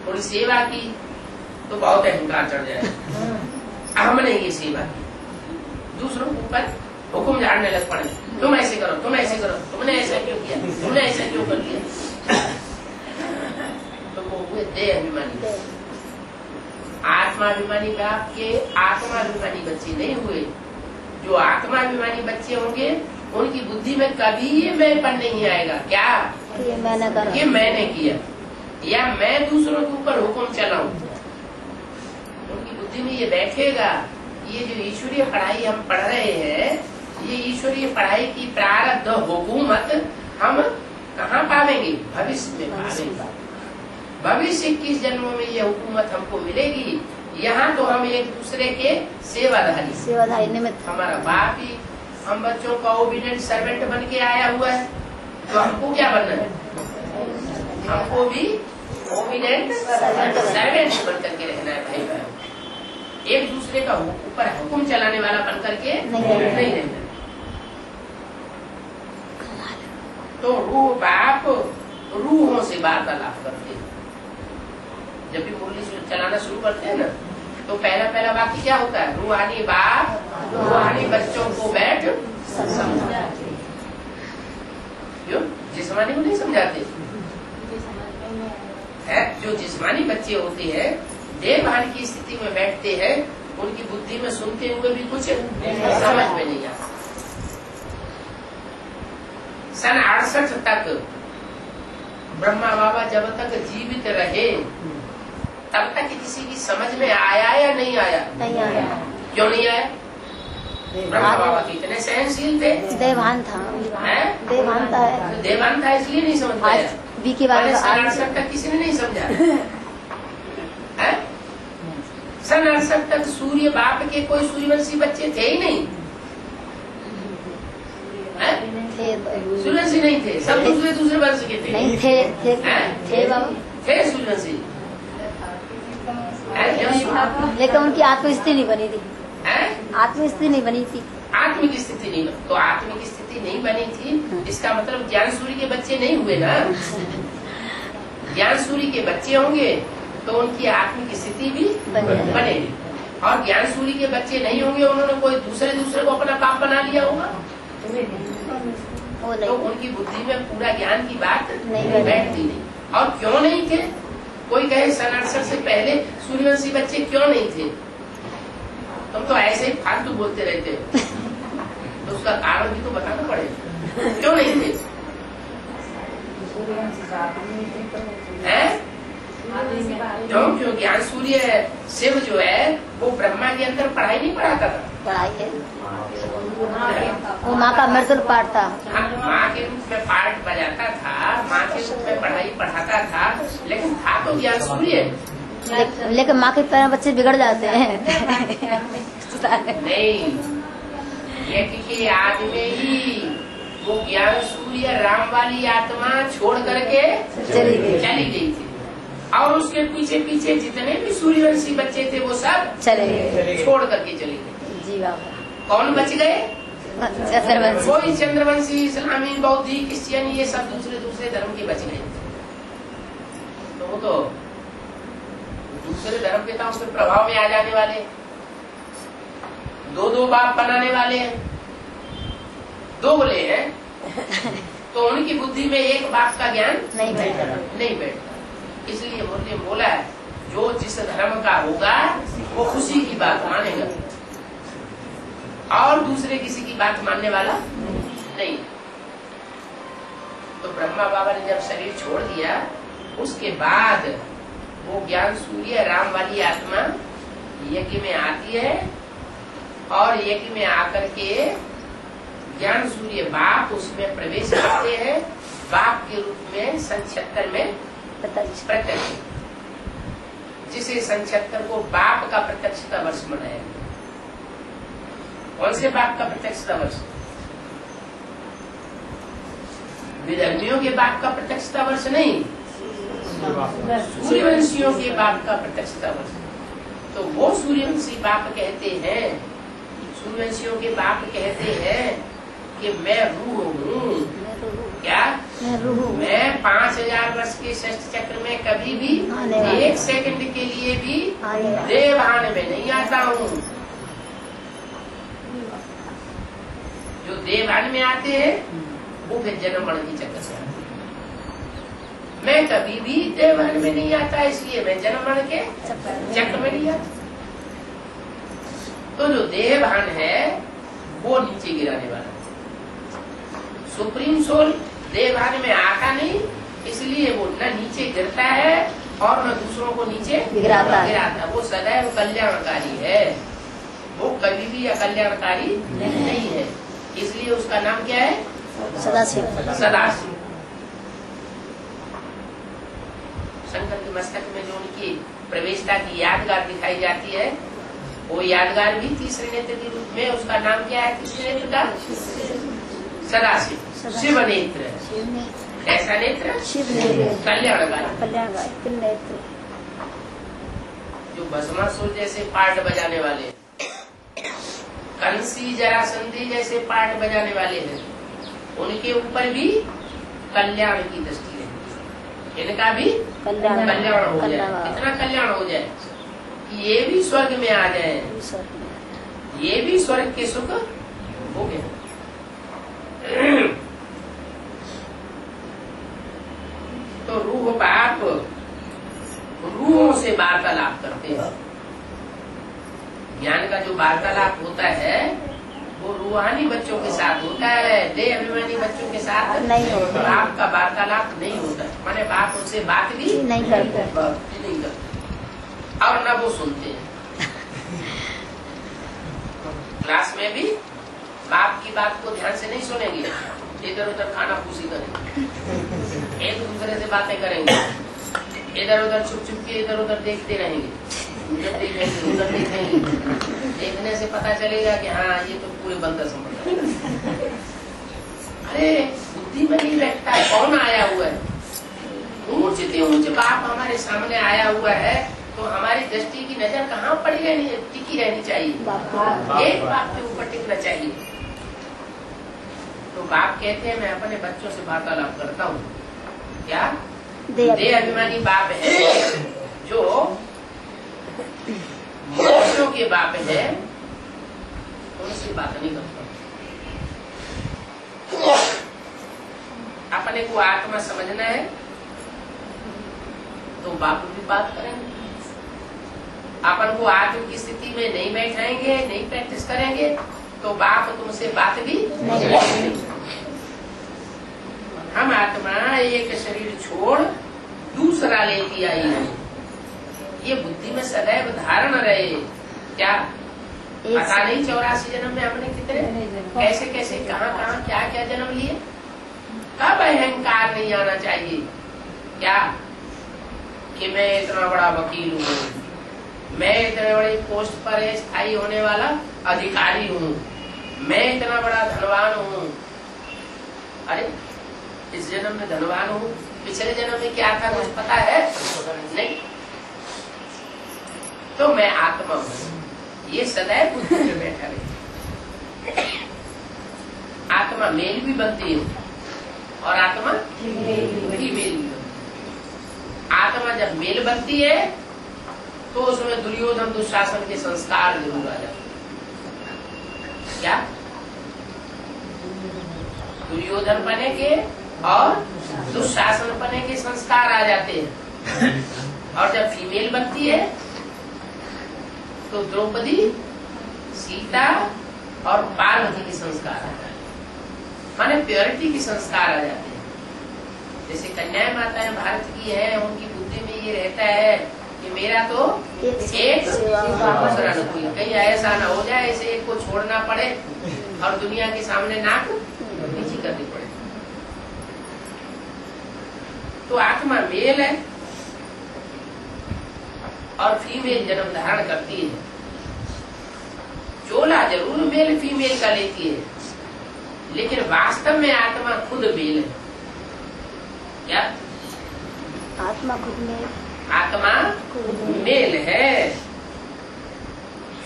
थोड़ी सेवा की तो बहुत अहंकार चढ़ जाए, हमने ये सेवा की, दूसरों के ऊपर हुक्म झाड़ने लग पड़े, तुम ऐसे करो, तुम ऐसे करो, तुमने ऐसा क्यों किया, तुमने ऐसा क्यों कर लिया। तो वो हुए देह अभिमानी। आत्माभिमानी बाप के आत्माभिमानी बच्चे नहीं हुए। जो आत्माभिमानी बच्चे होंगे उनकी बुद्धि में कभी ये मैंपन नहीं आएगा। क्या ये मैंने करा, ये मैंने किया या मैं दूसरों के ऊपर हुक्म चलाऊं। उनकी बुद्धि में ये बैठेगा, ये जो ईश्वरीय पढ़ाई हम पढ़ रहे हैं, ये ईश्वरीय पढ़ाई की प्रारब्ध हुकूमत हम कहाँ पावेंगे? भविष्य में पावेंगे। भविष्य 21 जन्मों में ये हुकूमत हमको मिलेगी। यहाँ तो हम एक दूसरे के सेवाधारी निमित्त, हमारा बाप ही हम बच्चों का ओबीडिएंट सर्वेंट बन के आया हुआ है, तो हमको क्या बनना है? हमको भी ओबीडिएंट सर्वेंट बन करके रहना है भाई बहन। एक दूसरे का ऊपर हुक्म चलाने वाला बन करके नहीं रहना। तो रूह बाप रूहों से वार्तालाप करते हैं। जब भी मुरली चलाना शुरू करते हैं ना, तो पहला वाक्य क्या होता है? रूहानी बाप रूहानी बच्चों को बैठ समझाते। क्यों? जिस्मानी को नहीं समझाते है। जो जिस्मानी बच्चे होते हैं देवभान की स्थिति में बैठते हैं, उनकी बुद्धि में सुनते हुए भी कुछ समझ में नहीं आता। सन 68 तक ब्रह्मा बाबा जब तक जीवित रहे तब तक किसी की समझ में आया या नहीं आया? नहीं आया। क्यों नहीं आया? ब्रह्मा बाबा कितने सहनशील थे। देवभान था, देवभान था, देवभान था, इसलिए नहीं समझ पाया। की बात सन 68 तक किसी ने नहीं समझा है? सन 68 तक सूर्य बाप के कोई सूर्यवंशी बच्चे थे ही नहीं। सूर्यवंशी नहीं थे, सब दूसरे वंश के थे। नहीं थे बाबा, थे सूर्यवंशी, लेकिन उनकी आत्मस्थिति नहीं बनी थी। आत्मस्थिति नहीं बनी थी। आत्मिक स्थिति नहीं बनी। तो आत्मिक स्थिति नहीं बनी थी, इसका मतलब ज्ञान सूर्य के बच्चे नहीं हुए ना। ज्ञान सूर्य के बच्चे होंगे तो उनकी आत्मिक स्थिति भी बनेगी। और ज्ञान सूर्य के बच्चे नहीं होंगे, उन्होंने कोई दूसरे को अपना बाप बना लिया होगा, तो उनकी बुद्धि में पूरा ज्ञान की बात बैठती नहीं। और क्यों नहीं थे? कोई कहे सन 68 से पहले सूर्यवंशी बच्चे क्यों नहीं थे? तुम तो ऐसे ही फालतू बोलते रहते हो, तो उसका कारण भी तो बताना पड़ेगा, क्यों नहीं थे? क्यों? ज्ञान सूर्य शिव जो है वो ब्रह्मा के अंदर पढ़ाई नहीं पढ़ाता था। पढ़ाई है, वो माँ का मृदुल पाठ था। माँ के रूप में पाठ बजाता था, माँ के रूप में पढ़ाई पढ़ाता था, लेकिन था तो ज्ञान सूर्य। लेकिन माँ के पैर बच्चे बिगड़ जाते हैं। नहीं, ये किसी आदमी ही वो ज्ञान सूर्य राम वाली आत्मा छोड़ करके चली गई थी। और उसके पीछे पीछे जितने भी सूर्यवंशी बच्चे थे वो सब चले गए। छोड़ करके चले गए। जी बाबा। कौन बच गए? चंद्रवंशी। कोई चंद्रवंशी, इस्लामी, बौद्धी, क्रिश्चियन, ये सब दूसरे दूसरे धर्म के बच गए। तो वो तो दूसरे धर्म के तो उसके प्रभाव में आ जाने वाले, दो बाप बनाने वाले हैं, दो बोले हैं तो उनकी बुद्धि में एक बाप का ज्ञान नहीं बैठता। इसलिए मुरली में बोला है, जो जिस धर्म का होगा वो खुशी की बात मानेगा और दूसरे किसी की बात मानने वाला नहीं। तो ब्रह्मा बाबा ने जब शरीर छोड़ दिया, उसके बाद वो ज्ञान सूर्य राम वाली आत्मा यज्ञ में आती है और यज्ञ में आकर के ज्ञान सूर्य बाप उसमें प्रवेश करते हैं, बाप के रूप में सन 76 में प्रत्यक्ष, जिसे सन 76 को बाप का प्रत्यक्षता वर्ष मनाया। कौन से बाप का प्रत्यक्षता वर्ष? विधर्मियों के बाप का प्रत्यक्षता वर्ष नहीं, सूर्यवंशियों के बाप का प्रत्यक्षता वर्ष। तो वो सूर्यवंशी बाप कहते हैं, सूर्यवंशियों के बाप कहते हैं कि मैं रूह हूँ। क्या? मैं 5000 वर्ष के षष्ठ चक्र में कभी भी एक सेकंड के लिए भी देवहान में नहीं आता हूँ। जो देवहान में आते हैं वो फिर जन्म मरण की चक्कर से आते हैं। मैं कभी भी देवहान में नहीं आता, इसलिए मैं जन्म मरण के चक्र में नहीं आता। तो जो देवहान है वो नीचे गिराने वाला, सुप्रीम सोल देवहान में आता नहीं, इसलिए वो न नीचे गिरता है और न दूसरों को नीचे गिराता। वो सदैव कल्याणकारी है, वो कभी भी अकल्याणकारी नहीं है। इसलिए उसका नाम क्या है? सदाशिव। सदाशिव। शंकर के मस्तक में जो उनकी प्रवेशता की यादगार दिखाई जाती है, वो यादगार भी तीसरे नेत्र के रूप में, उसका नाम क्या है तीसरे नेत्र का? सदाशिव, शिव नेत्र। कैसा नेत्र? शिव नेत्र, कल्याणकारी नेत्र। जो भस्मासुर जैसे पार्ट बजाने वाले, कंसी जरासंधी जैसे पार्ट बजाने वाले हैं, उनके ऊपर भी कल्याण की दृष्टि है। इनका भी कल्याण हो जाए। कितना कल्याण हो जाए कि ये भी स्वर्ग में आ जाए, ये भी स्वर्ग के सुख हो गए। तो रूह बाप रूहों से वार्तालाप करते हैं। ज्ञान का जो वार्तालाप होता है वो रूहानी बच्चों के साथ होता है, देह अभिमानी बच्चों के साथ नहीं होता। बाप का वार्तालाप नहीं होता, माने बाप उनसे बात भी नहीं करते और न वो सुनते हैं। क्लास में भी बाप की बात को ध्यान से नहीं सुनेंगे, इधर उधर खाना फूसी करेंगे, एक दूसरे से बातें करेंगे, इधर उधर छुप छुप के इधर उधर देखते रहेंगे, उधर देखेंगे उधर देखेंगे। देखने से पता चलेगा कि हाँ ये तो पूरे बंदर समझ रहे हैं। अरे बुद्धि में नहीं बैठता, कौन आया हुआ है? ऊंच से ऊंच बाप हमारे सामने आया हुआ है, तो हमारी दृष्टि की नजर कहाँ पड़ी रहनी, टिकी रहनी चाहिए, एक बाप के ऊपर टिकना चाहिए। तो बाप कहते हैं मैं अपने बच्चों से वार्तालाप करता हूँ। क्या? देह अभिमानी बाप है, जो मनुष्यों के बाप है, उनसे बात नहीं करता। अपने को आत्मा समझना है तो बाप भी बात करेंगे। अपन को आत्म की स्थिति में नहीं बैठाएंगे, नहीं प्रैक्टिस करेंगे तो बाप तुमसे बात भी नहीं। हम आत्मा एक शरीर छोड़ दूसरा लेती आई है, ये बुद्धि में सदैव धारण रहे। क्या पता नहीं 84 जन्म में हमने कितने कैसे कैसे कहाँ कहाँ क्या क्या जन्म लिए। कब अहंकार नहीं आना चाहिए? क्या कि मैं इतना बड़ा वकील हूँ, मैं इतने बड़ी पोस्ट पर स्थायी होने वाला अधिकारी हूँ, मैं इतना बड़ा धनवान हूँ। अरे इस जन्म में धनवान हूँ पिछले जन्म में क्या था कुछ पता है? नहीं। तो मैं आत्मा हूँ, ये सदैव बुद्धि में बैठा रहे। आत्मा मेल भी बनती है और आत्मा फीमेल भी बनती है। आत्मा जब मेल बनती है तो उसमें दुर्योधन दुशासन के संस्कार जरूर आ जाते हैं। क्या? दुर्योधन बने के और दुशासन बने के संस्कार आ जाते हैं। और जब फीमेल बनती है तो द्रौपदी, सीता और पार्वती के संस्कार आ जाते हैं, माने प्योरिटी के संस्कार आ जाते हैं। जैसे कन्याएं माताएं भारत की है, उनकी बुद्धि में ये रहता है कि मेरा तो एक दूसरा अनुकूल, कहीं ऐसा ना हो जाए इसे एक को छोड़ना पड़े और दुनिया के सामने नाक नीची करनी पड़े। तो आत्मा मेल है और फीमेल जन्म धारण करती है। चोला जरूर मेल फीमेल का लेती है, लेकिन वास्तव में आत्मा खुद मेल है। क्या? आत्मा खुद में, आत्मा मेल है,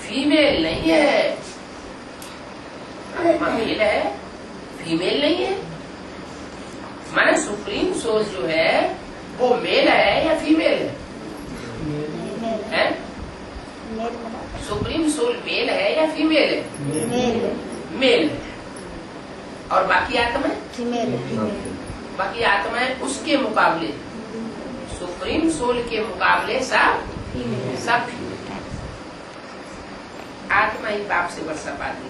फीमेल नहीं है। आत्मा मेल है, फीमेल नहीं है। माने सुप्रीम सोल जो है वो मेल है या फीमेल है? सुप्रीम सोल मेल है या फीमेल है? मेल है। और बाकी आत्मा फीमेल, बाकी आत्माएं उसके मुकाबले, सुप्रीम सोल के मुकाबले सब फीमेल। आत्मा ही बाप से वर्षा पाती।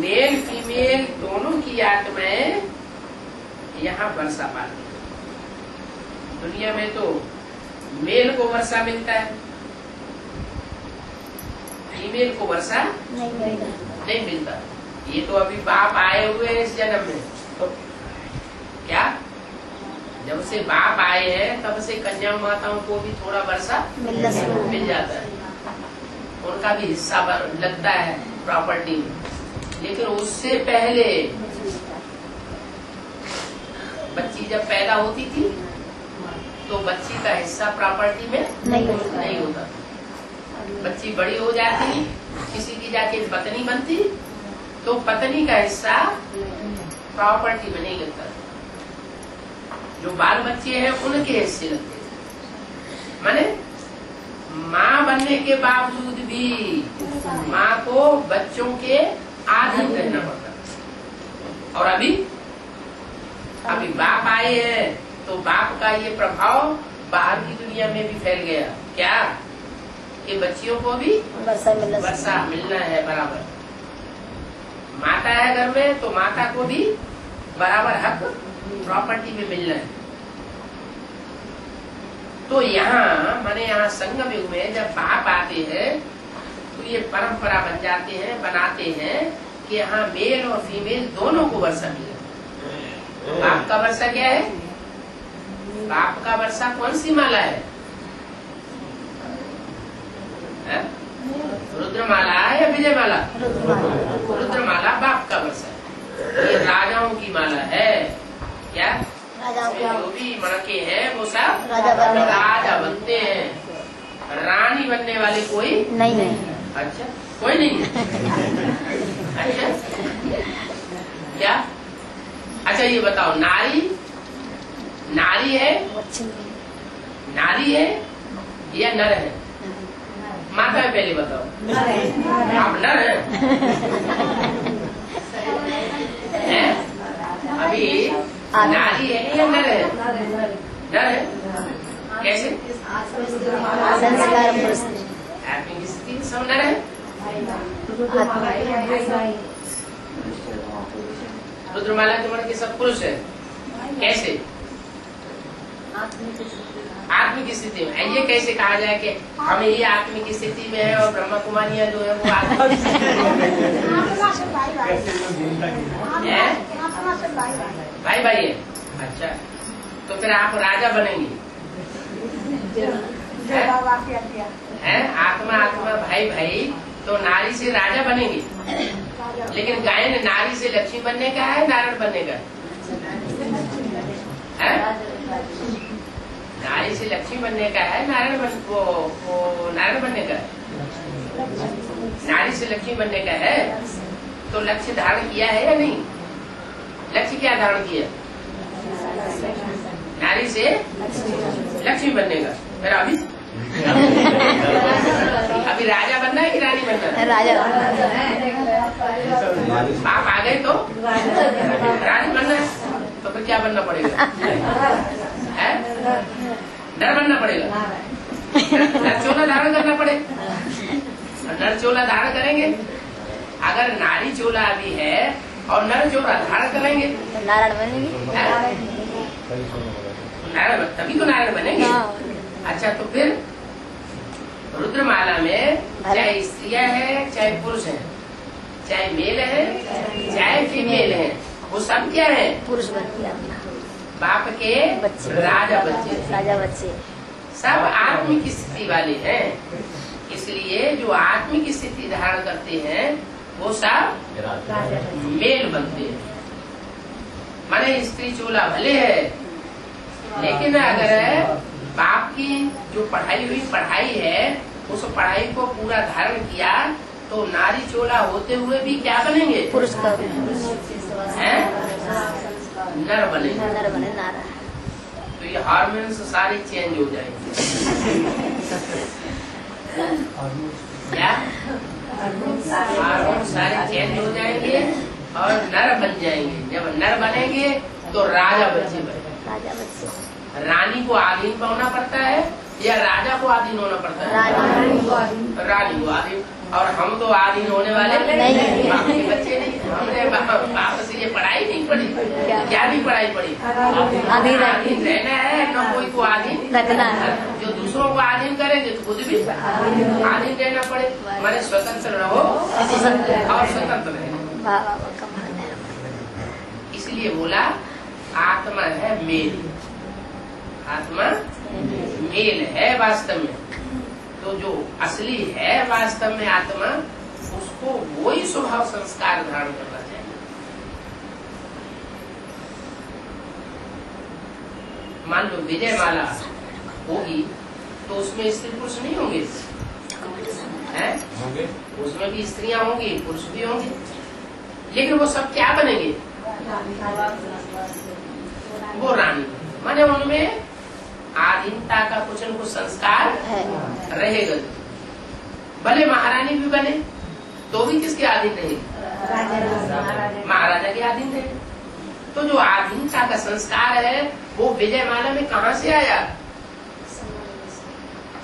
मेल फीमेल दोनों की आत्माएं यहाँ वर्षा पाती। दुनिया में तो मेल को वर्षा मिलता है, फीमेल को वर्षा नहीं मिलता। ये तो अभी बाप आए हुए हैं इस जन्म में। तो क्या जब से बाप आए हैं तब से कन्या माताओं को भी थोड़ा वर्षा मिल जाता है, उनका भी हिस्सा लगता है प्रॉपर्टी में। लेकिन उससे पहले बच्ची जब पैदा होती थी तो बच्ची का हिस्सा प्रॉपर्टी में नहीं होता। बच्ची बड़ी हो जाती, किसी की जाके पत्नी बनती तो पत्नी का हिस्सा प्रॉपर्टी में नहीं लगता। जो बाल बच्चे हैं उनके हिस्से लगते। माने माँ बनने के बावजूद भी माँ को बच्चों के आधीन रहना पड़ता। और अभी बाप आए हैं तो बाप का ये प्रभाव बाहर की दुनिया में भी फैल गया। क्या? कि बच्चियों को भी वर्षा मिलना है बराबर। माता है घर में तो माता को भी बराबर हक प्रॉपर्टी में मिलना है। तो यहाँ माने यहाँ संगम युग में जब बाप आते हैं तो ये परंपरा बन जाते हैं, बनाते हैं कि यहाँ मेल और फीमेल दोनों को वर्षा मिले। बाप का वर्षा क्या है? बाप का वर्षा कौन सी माला है? रुद्रमाला या विजय माला? रुद्रमाला बाप का वर्षा है। ये राजाओं की माला है। क्या? जो भी मणके हैं वो सब राजा बनते हैं। रानी बनने वाले कोई नहीं। अच्छा, कोई नहीं। अच्छा, क्या? अच्छा ये बताओ, नारी है या नर है? माता है पहले बताओ। आप नर है? अभी नारी है या नर है? नर है। कैसे? संस्कार आत्मिक स्थिति सब नर है। रुद्रमाला के मण के सब पुरुष है। कैसे? आत्मिक स्थिति में। ये कैसे कहा जाए कि हम ये आत्मिक स्थिति में है और ब्रह्मा कुमारियां जो है वो आत्मिक भाई है। अच्छा, तो फिर आप राजा बनेंगे है? आत्मा भाई तो नारी से राजा बनेंगे। लेकिन गायन नारी से लक्ष्मी बनने का है, नारायण बनने का? है? नारी से लक्ष्मी बनने का है, नारायण बनने का है। नारी से लक्ष्मी बनने का है तो लक्ष्य धारण किया है या नहीं? लक्ष्य क्या धारण किया? नारी से लक्ष्मी बनने का। फिर अभी राजा बनना है कि रानी बनना है? राजा। आप आ गए तो रानी बनना है, तो फिर क्या बनना पड़ेगा? है? नर बनना पड़ेगा, नर चोला धारण करना पड़ेगा। नर चोला धारण करेंगे। अगर नारी चोला अभी है और नर चोला धारण करेंगे नारायण बनेंगे। नारायण तभी तो नारायण बनेंगे। अच्छा, तो फिर रुद्रमाला में चाहे स्त्रियां है चाहे पुरुष है, चाहे मेल है चाहे फीमेल है, वो सब क्या है? पुरुष बन गया, बाप के बच्चे, राजा बच्चे, राजा बच्चे सब आत्मिक स्थिति वाले हैं। इसलिए जो आत्मिक स्थिति धारण करते हैं वो सब मेल बनते हैं। माने स्त्री चोला भले है, लेकिन अगर बाप की जो पढ़ाई हुई पढ़ाई है उस पढ़ाई को पूरा धारण किया तो नारी चोला होते हुए भी क्या बनेंगे? पुरुष का हैं? नर बनेंगे। नर बने, नारा। तो ये हार्मोन्स सारे चेंज हो जाएंगे। क्या हार्मोन सारे चेंज हो जाएंगे और नर बन जाएंगे। जब नर बनेंगे तो राजा बच्चे बनेंगे। राजा बच्चे। रानी को आधीन होना पड़ता है या राजा को आधीन होना पड़ता है? रानी को आधीन। और हम तो आधीन होने वाले नहीं। बाप के बच्चे नहीं। हमने बाप से ये पढ़ाई नहीं पढ़ी, क्या भी पढ़ाई पढ़ी? आधीन रहना है, न कोई को आधीन रखना है। जो दूसरों को आधीन करेंगे तो खुद भी आधीन रहना पड़े। हमारे स्वतंत्र रहो और स्वतंत्र रहे। इसलिए बोला आत्मा है मेल, आत्मा मेल है वास्तव में। तो जो असली है वास्तव में आत्मा, उसको वही स्वभाव संस्कार धारण करना चाहिए। मान लो विजय माला होगी तो उसमें स्त्री पुरुष नहीं होंगे, हैं? उसमें भी स्त्रियां होंगी, पुरुष भी होंगे, लेकिन वो सब क्या बनेंगे? वो रानी। माने उनमें आधीनता का कुछ न कुछ संस्कार रहेगा। भले महारानी भी बने तो भी किसके अधीन रहेगी? महाराजा के अधीन रहेगी। तो जो आधीनता का संस्कार है वो विजय माला में कहाँ से आया?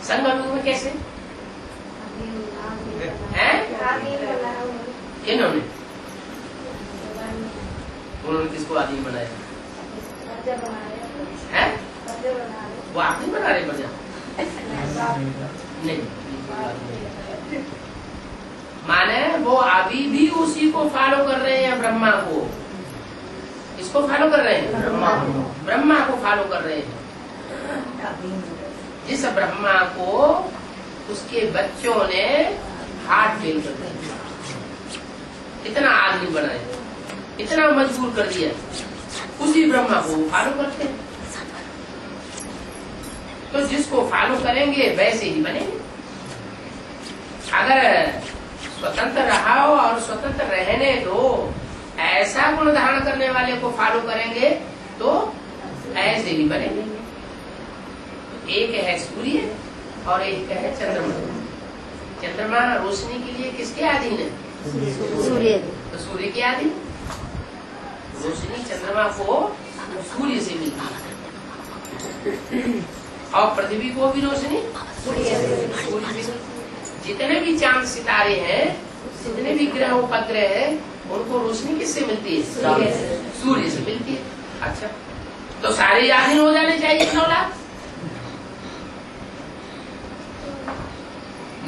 संगम में कैसे हैं? इन्होंने उन्होंने किसको अधीन बनाया है? वो आप नहीं बना रहे बजा नहीं। माने वो अभी भी उसी को फॉलो कर रहे हैं, ब्रह्मा को। इसको फॉलो कर रहे हैं, ब्रह्मा को फॉलो कर रहे हैं। जिस ब्रह्मा को उसके बच्चों ने हार्ट फेल कर दिया, इतना आदमी बनाया, इतना मजबूर कर दिया, उसी ब्रह्मा को फॉलो करते हैं। तो जिसको फॉलो करेंगे वैसे ही बनेंगे। अगर स्वतंत्र रहा हो और स्वतंत्र रहने दो, ऐसा गुण धारण करने वाले को फॉलो करेंगे तो ऐसे ही बनेंगे। एक है सूर्य और एक है चंद्रमा। चंद्रमा रोशनी के लिए किसके अधीन है? सूर्य। तो सूर्य के अधीन। रोशनी चंद्रमा को सूर्य से मिलती है और पृथ्वी को भी रोशनी सूर्य से। जितने भी चांद सितारे हैं, जितने भी ग्रह उपग्रह हैं, उनको रोशनी किससे मिलती है? सूर्य से मिलती है। अच्छा, तो सारे अधीन हो जाने चाहिए 9 लाख।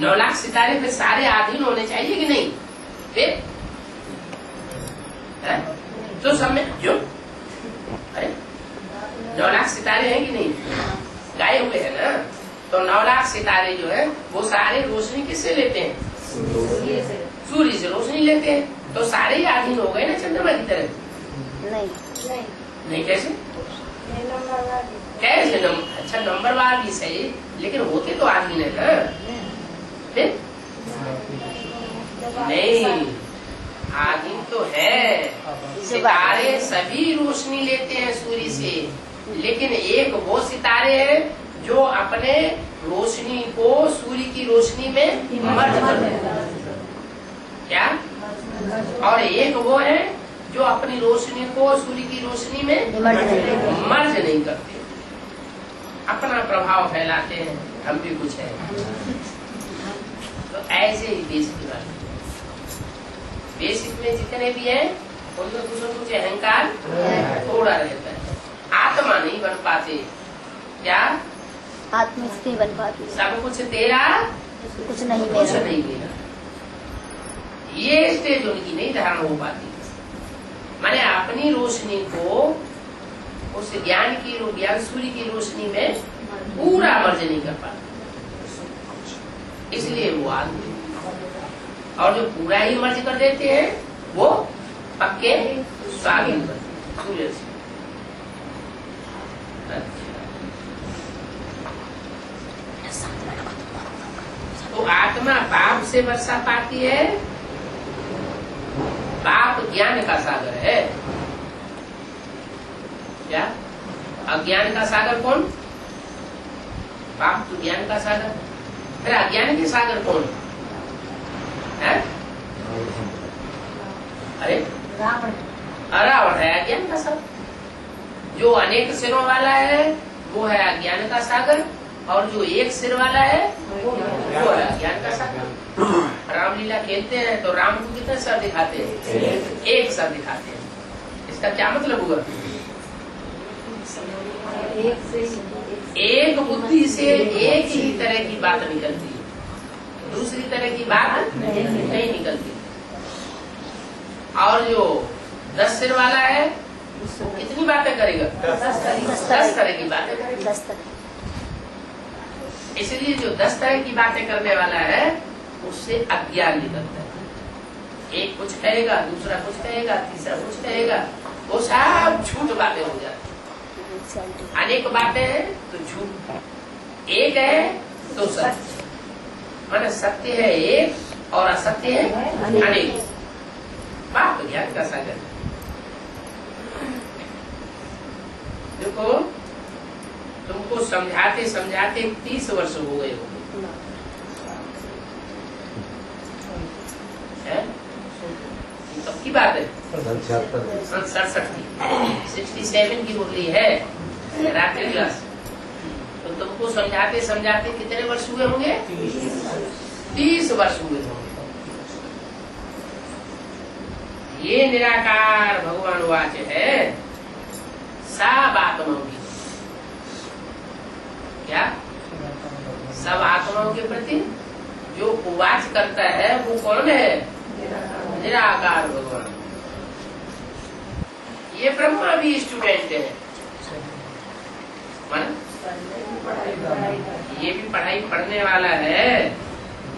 9 लाख सितारे पे सारे अधीन होने चाहिए कि नहीं? फिर तो सब में जो 9 लाख सितारे हैं कि नहीं? गाए हुए हैं ना। तो 9 लाख सितारे जो है वो सारे रोशनी किससे लेते हैं? सूर्य से रोशनी लेते हैं। तो सारे ही अधीन हो गए ना चंद्रमा की तरह? नहीं। नहीं कैसे? कैसे नंबर? अच्छा नंबरवार भी सही, लेकिन होते तो आदमी ने ना। फिर नहीं, आदमी तो है। सितारे सभी रोशनी लेते हैं सूर्य से, लेकिन एक वो सितारे हैं जो अपने रोशनी को सूर्य की रोशनी में मर्ज कर देते हैं। क्या? और एक वो है जो अपनी रोशनी को सूर्य की रोशनी में मर्ज नहीं करते, अपना प्रभाव फैलाते हैं। हम भी कुछ है। तो ऐसे ही बेसिक बात, बेसिक में जितने भी हैं उनमें कुछ न कुछ अहंकार थोड़ा रहता है। आत्मा नहीं बन पाते। क्या? आत्मस्थिति बन पाती। सब कुछ तेरा, कुछ नहीं कुछ मेरा। नहीं मेरा। ये स्टेज उनकी नहीं धारण हो पाती। माने अपनी रोशनी को उस ज्ञान सूर्य की रोशनी में पूरा मर्ज नहीं कर पाते, इसलिए वो आदमी। और जो पूरा ही मर्ज कर देते हैं वो पक्के स्वाधीन सूर्य से। तो आत्मा पाप से वर्षा पाती है। पाप ज्ञान का सागर है। क्या? अज्ञान का सागर कौन? पाप तो ज्ञान का सागर, फिर अज्ञान के सागर कौन है? अरे रावण है अज्ञान का सागर। जो अनेक सिरों वाला है वो है अज्ञान का सागर, और जो एक सिर वाला है वो है अज्ञान का सागर। रामलीला खेलते हैं तो राम को कितने सर दिखाते हैं? एक सर दिखाते हैं। इसका क्या मतलब हुआ? एक बुद्धि से एक ही तरह की बात निकलती है, दूसरी तरह की बात नहीं निकलती। और जो 10 सिर वाला है वो कितनी बातें करेगा? 10 तरह की बातें करेगा। इसलिए जो 10 तरह की बातें करने वाला है उससे अज्ञान निकलता है। एक कुछ कहेगा, दूसरा कुछ कहेगा, तीसरा कुछ कहेगा, वो सब झूठ बातें हो जाती। अनेक बातें हैं तो झूठ, एक है तो सत्य। माने सत्य है एक और असत्य है अनेक। बात ज्ञान का सागर। देखो तुमको समझाते समझाते 30 वर्ष हो गए होंगे। कब की बात है? 67 की, 67 की मुरली है रात्रि क्लास। तो तुमको समझाते समझाते कितने वर्ष हुए होंगे? 30 वर्ष हुए होंगे। ये निराकार भगवान वाच है सब आत्माओं की। क्या? सब आत्माओं के प्रति जो उवाच करता है वो कौन है? निराकार भगवान। ये ब्रह्मा भी स्टूडेंट है। ये भी पढ़ाई पढ़ने वाला है,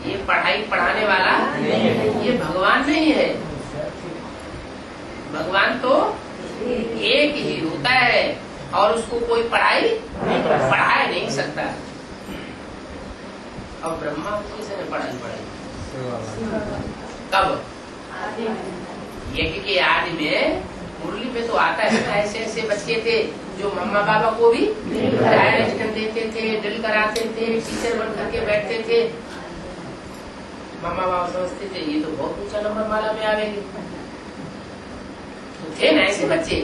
ये पढ़ाई पढ़ाने वाला ये भगवान नहीं है। भगवान तो एक ही होता है और उसको कोई पढ़ाई पढ़ा नहीं सकता। और ब्रह्मा को किसी ने पढ़ाई पढ़ाई? कब? यज्ञ के आदि में मुरली में तो आता है। ऐसे ऐसे बच्चे थे जो मम्मा बाबा को भी डायरेक्शन देते थे, ड्रिल कराते थे, टीचर बन करके बैठते थे। मम्मा बाबा समझते थे ये तो बहुत ऊंचा नंबर माला में आवेगी। तो थे ना ऐसे बच्चे।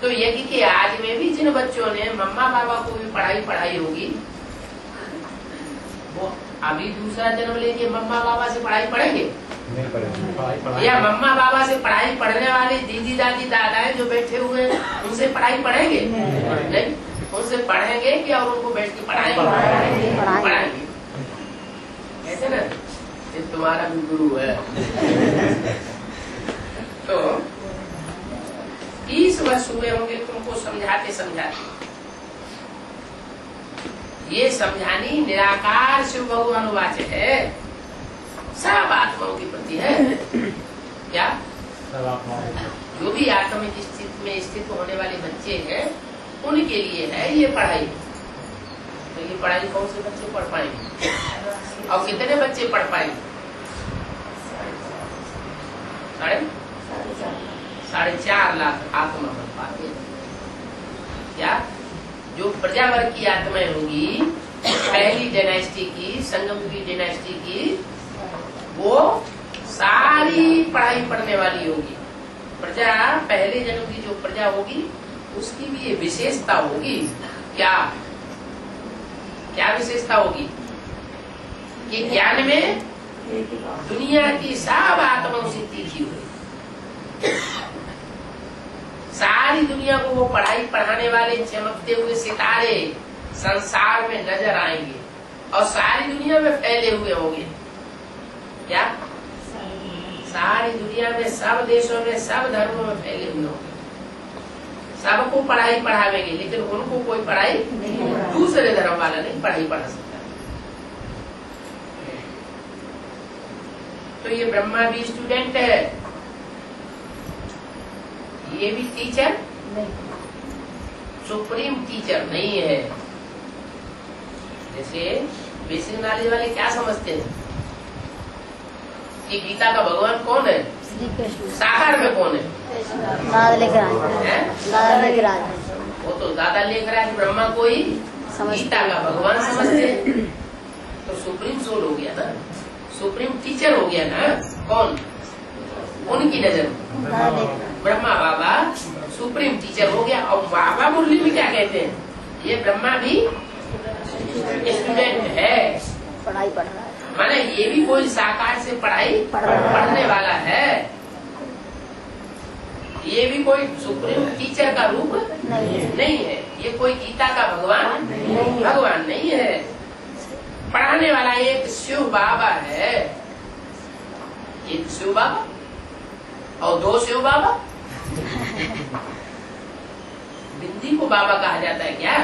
तो यज्ञ के आज में भी जिन बच्चों ने मम्मा बाबा को भी पढ़ाई होगी, वो अभी दूसरा जन्म लेके मम्मा बाबा से पढ़ाई पढ़ेंगे? या मम्मा बाबा से पढ़ाई पढ़ने वाले दीदी दादी दादाएं जो बैठे हुए हैं उनसे पढ़ाई पढ़ेंगे? नहीं, उनसे पढ़ेंगे कि और उनको बैठ के पढ़ाएंगे। ऐसे ना, ये तुम्हारा भी गुरु है। तो 30 वर्ष हुए होंगे तुमको समझाते समझाते। ये समझानी निराकार शिव भगवान वाच है, सब आत्माओं के प्रति है। क्या? जो भी आत्मिक स्थिति में स्थित होने वाले बच्चे हैं उनके लिए है ये पढ़ाई। तो ये पढ़ाई कौन से बच्चे पढ़ पाएंगे और कितने बच्चे पढ़ पाएंगे? 4.5 लाख आत्मा पढ़ पाते हैं। क्या जो प्रजावर्ग की आत्माएं होंगी पहली डायनेस्टी की, संगम की डायनेस्टी की, वो सारी पढ़ाई पढ़ने वाली होगी। प्रजा पहले जन्म की जो प्रजा होगी उसकी भी ये विशेषता होगी। क्या क्या विशेषता होगी? कि ज्ञान में दुनिया की सब आत्माओं से तीखी हुई, सारी दुनिया को वो पढ़ाई पढ़ाने वाले चमकते हुए सितारे संसार में नजर आएंगे और सारी दुनिया में फैले हुए होंगे। क्या सारी दुनिया में सब देशों में सब धर्मों में फैले हुए होंगे। सबको पढ़ाई पढ़ावेंगे, लेकिन उनको कोई पढ़ाई दूसरे धर्म वाला नहीं पढ़ाई पढ़ा सकता। तो ये ब्रह्मा भी स्टूडेंट है, ये भी टीचर सुप्रीम टीचर नहीं है। जैसे बेसिक नॉलेज वाले क्या समझते हैं कि गीता का भगवान कौन है, साकार में कौन है? दादा लेकर आए। वो तो दादा लेकर आए, ब्रह्मा को ही गीता का भगवान समझते हैं। तो सुप्रीम सोल हो गया ना, सुप्रीम टीचर हो गया ना। कौन? उनकी नजर ब्रह्मा बाबा सुप्रीम टीचर हो गया। और बाबा मुरली में क्या कहते हैं? ये ब्रह्मा भी स्टूडेंट है, पढ़ाई पढ़ रहा है। माने ये भी कोई साकार से पढ़ाई पढ़ने वाला है। ये भी कोई सुप्रीम टीचर का रूप नहीं है। ये कोई गीता का भगवान नहीं है। पढ़ाने वाला एक शिव बाबा है, एक शिव बाबा और 2 शिव बाबा। बिंदी को बाबा कहा जाता है क्या?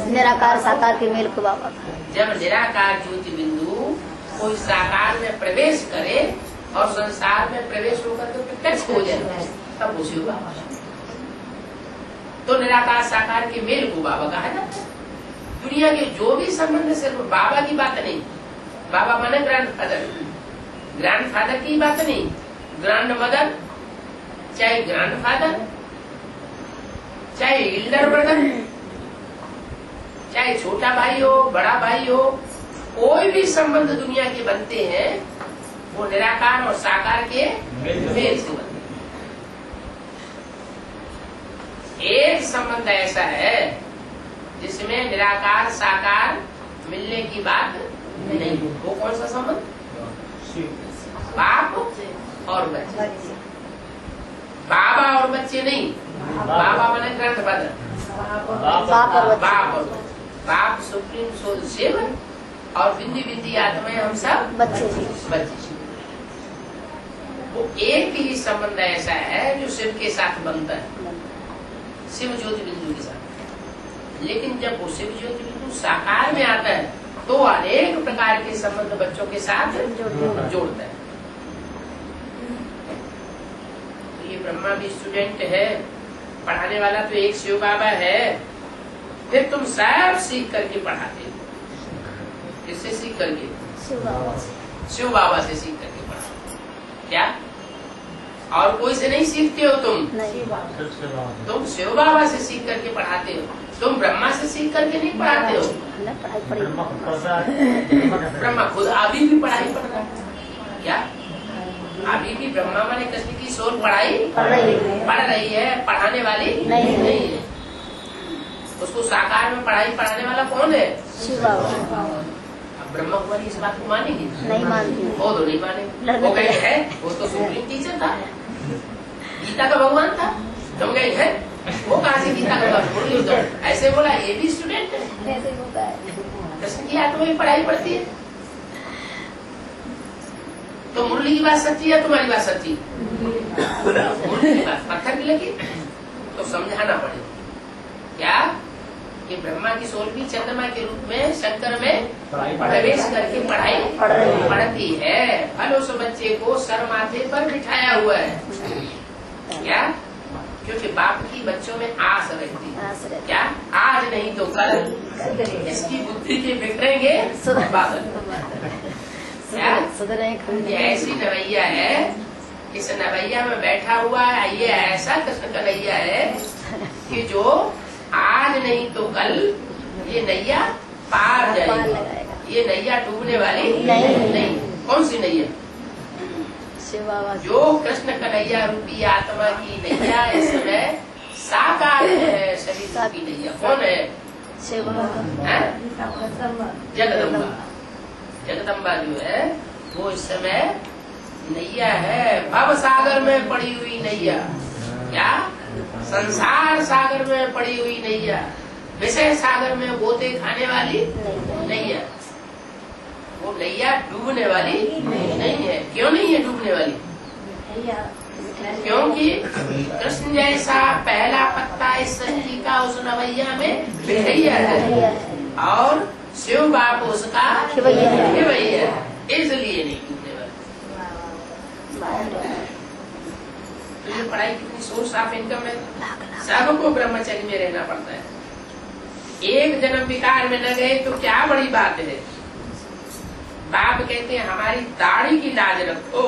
निराकार साकार के मेल को बाबा। जब निराकार ज्योति बिंदु कोई साकार में प्रवेश करे और संसार में प्रवेश होकर के प्रत्यक्ष हो जाए तब वो शिव बाबा। तो निराकार साकार के मेल को बाबा कहा जाता है। दुनिया के जो भी संबंध सिर्फ बाबा की बात नहीं, बाबा माने ग्रैंड फादर की बात नहीं, ग्रैंड मदर, चाहे ग्रैंड फादर, चाहे एल्डर ब्रदर, चाहे छोटा भाई हो बड़ा भाई हो, कोई भी संबंध दुनिया के बनते हैं वो निराकार और साकार के मेल से बनते हैं। एक संबंध ऐसा है जिसमें निराकार साकार मिलने की बात नहीं। वो कौन सा संबंध? बाप और बच्चे। बाबा और बच्चे नहीं, बाबा माने ग्रैंडफादर, बाप सुप्रीम सोल शिव और बिंदी बिंदी आत्माएं हम सब बच्चे। वो एक ही संबंध ऐसा है जो शिव के साथ बनता है, शिव ज्योति बिंदु के साथ। लेकिन जब वो शिव ज्योति बिंदु साकार में आता है तो अनेक प्रकार के संबंध बच्चों के साथ जोड़ता है। तो ये ब्रह्मा भी स्टूडेंट है, पढ़ाने वाला तो एक शिव बाबा है। फिर तुम सब सीख करके पढ़ाते हो। किससे सीख करके? शिव बाबा से सीख करके पढ़ाते। क्या और कोई से नहीं सीखते हो तुम शिव बाबा से सीख करके पढ़ाते हो। तुम ब्रह्मा से सीख करके नहीं पढ़ाते हो। ब्रह्मा खुद अभी भी पढ़ाई पढ़ रहा है। क्या अभी भी ब्रह्मा माने कृष्ण की सोल पढ़ाई पढ़ रही है, पढ़ाने वाली नहीं है। उसको साकार में पढ़ाई पढ़ाने वाला कौन है? शिव बाबा। अब ब्रह्मा कुमारी इस बात को मानेगी? नहीं मानती। वो तो नहीं माने। वो कहे है वो तो सुप्रीम टीचर था, गीता का भगवान था। तुम कहे है वो कहाँ से गीता का भगवान? तो ऐसे बोला ये भी स्टूडेंट है। ऐसे होता है। कृष्ण की आत्मा में पढ़ाई पढ़ती है। तो मुरली की बात सच्ची है, तुम्हारी बात सच्ची? मुरली की बात पत्थर की लगी तो समझाना पड़ेगा। क्या कि ब्रह्मा की सोल भी चंद्रमा के रूप में शंकर में प्रवेश करके पढ़ाई पढ़ती है। फल उस बच्चे को सर माथे पर बिठाया हुआ है। क्या क्योंकि बाप की बच्चों में आस रहती है। आस रहती। क्या आज नहीं तो कल इसकी बुद्धि के बिखरेंगे बादल। क्या ये ऐसी नवैया है, इस नवैया में बैठा हुआ है, ये ऐसा कृष्ण कन्हैया है कि जो आज नहीं तो कल ये नैया पार जाएगी। ये नैया डूबने वाली नहीं। कौन सी नैया? शिव बाबा जो कृष्ण कन्हैया रूपी आत्मा की नैया इस समय साकार है, शरीर की नैया। कौन है? शिव बाबा। जगदम्बा। जगदम्बा जो है वो इस समय नैया है, भव सागर में पड़ी हुई नैया। क्या? संसार सागर में पड़ी हुई नैया, विषय सागर में गोते खाने वाली नैया। वो नैया डूबने वाली नहीं है। क्यों नहीं है डूबने वाली? क्योंकि कृष्ण जैसा पहला पत्ता इस सृष्टि का उस नवैया में बिखरैया है और शिव बाप उसका खिवैया है, इसलिए नहीं डूबने वाली। तो ये पढ़ाई कितनी सोर्स ऑफ इनकम है। सबको ब्रह्मचर्य में रहना पड़ता है। एक जन्म विकार में न गए तो क्या बड़ी बात है। बाप कहते हैं हमारी दाढ़ी की लाज रखो,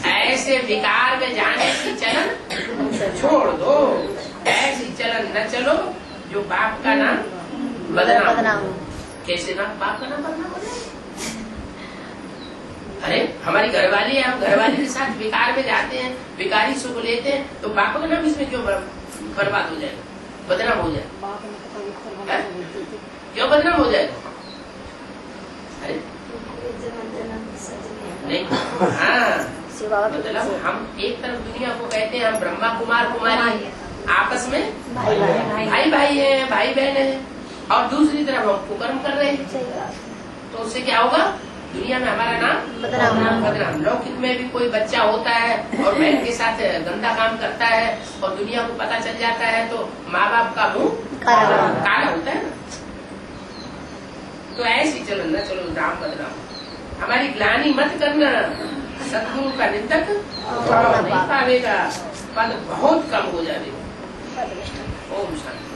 ऐसे विकार में जाने की चलन छोड़ दो। ऐसी चलन न चलो जो बाप का नाम बदनाम। कैसे नाम? बाप का नाम बदनाम हो जाए। अरे हमारी घरवाली है, हम घरवाली के साथ विकार में जाते हैं, विकारी सुख लेते हैं, तो बाप का नाम इसमें क्यों बर्बाद हो जाएगा, बदनाम हो जाएगा? क्यों बदनाम हो जाएगा? अरे नहीं, हाँ मतलब हम एक तरफ दुनिया को कहते हैं हम ब्रह्मा कुमार कुमारी आपस में भाई भाई है, भाई बहन है, और दूसरी तरफ हम कुकर्म कर रहे हैं। तो उससे क्या होगा? दुनिया में हमारा नाम बदनाम। लौकिक में भी कोई बच्चा होता है और बहन के साथ गंदा काम करता है और दुनिया को पता चल जाता है तो माँ बाप का मुंह काला होता है ना। तो ऐसी चलो न चलो राम बदनाम। हमारी ग्लानि मत करना, सदगुरु का निंदक नहीं पावेगा, पद बहुत कम हो जाएगा। ओम शांति।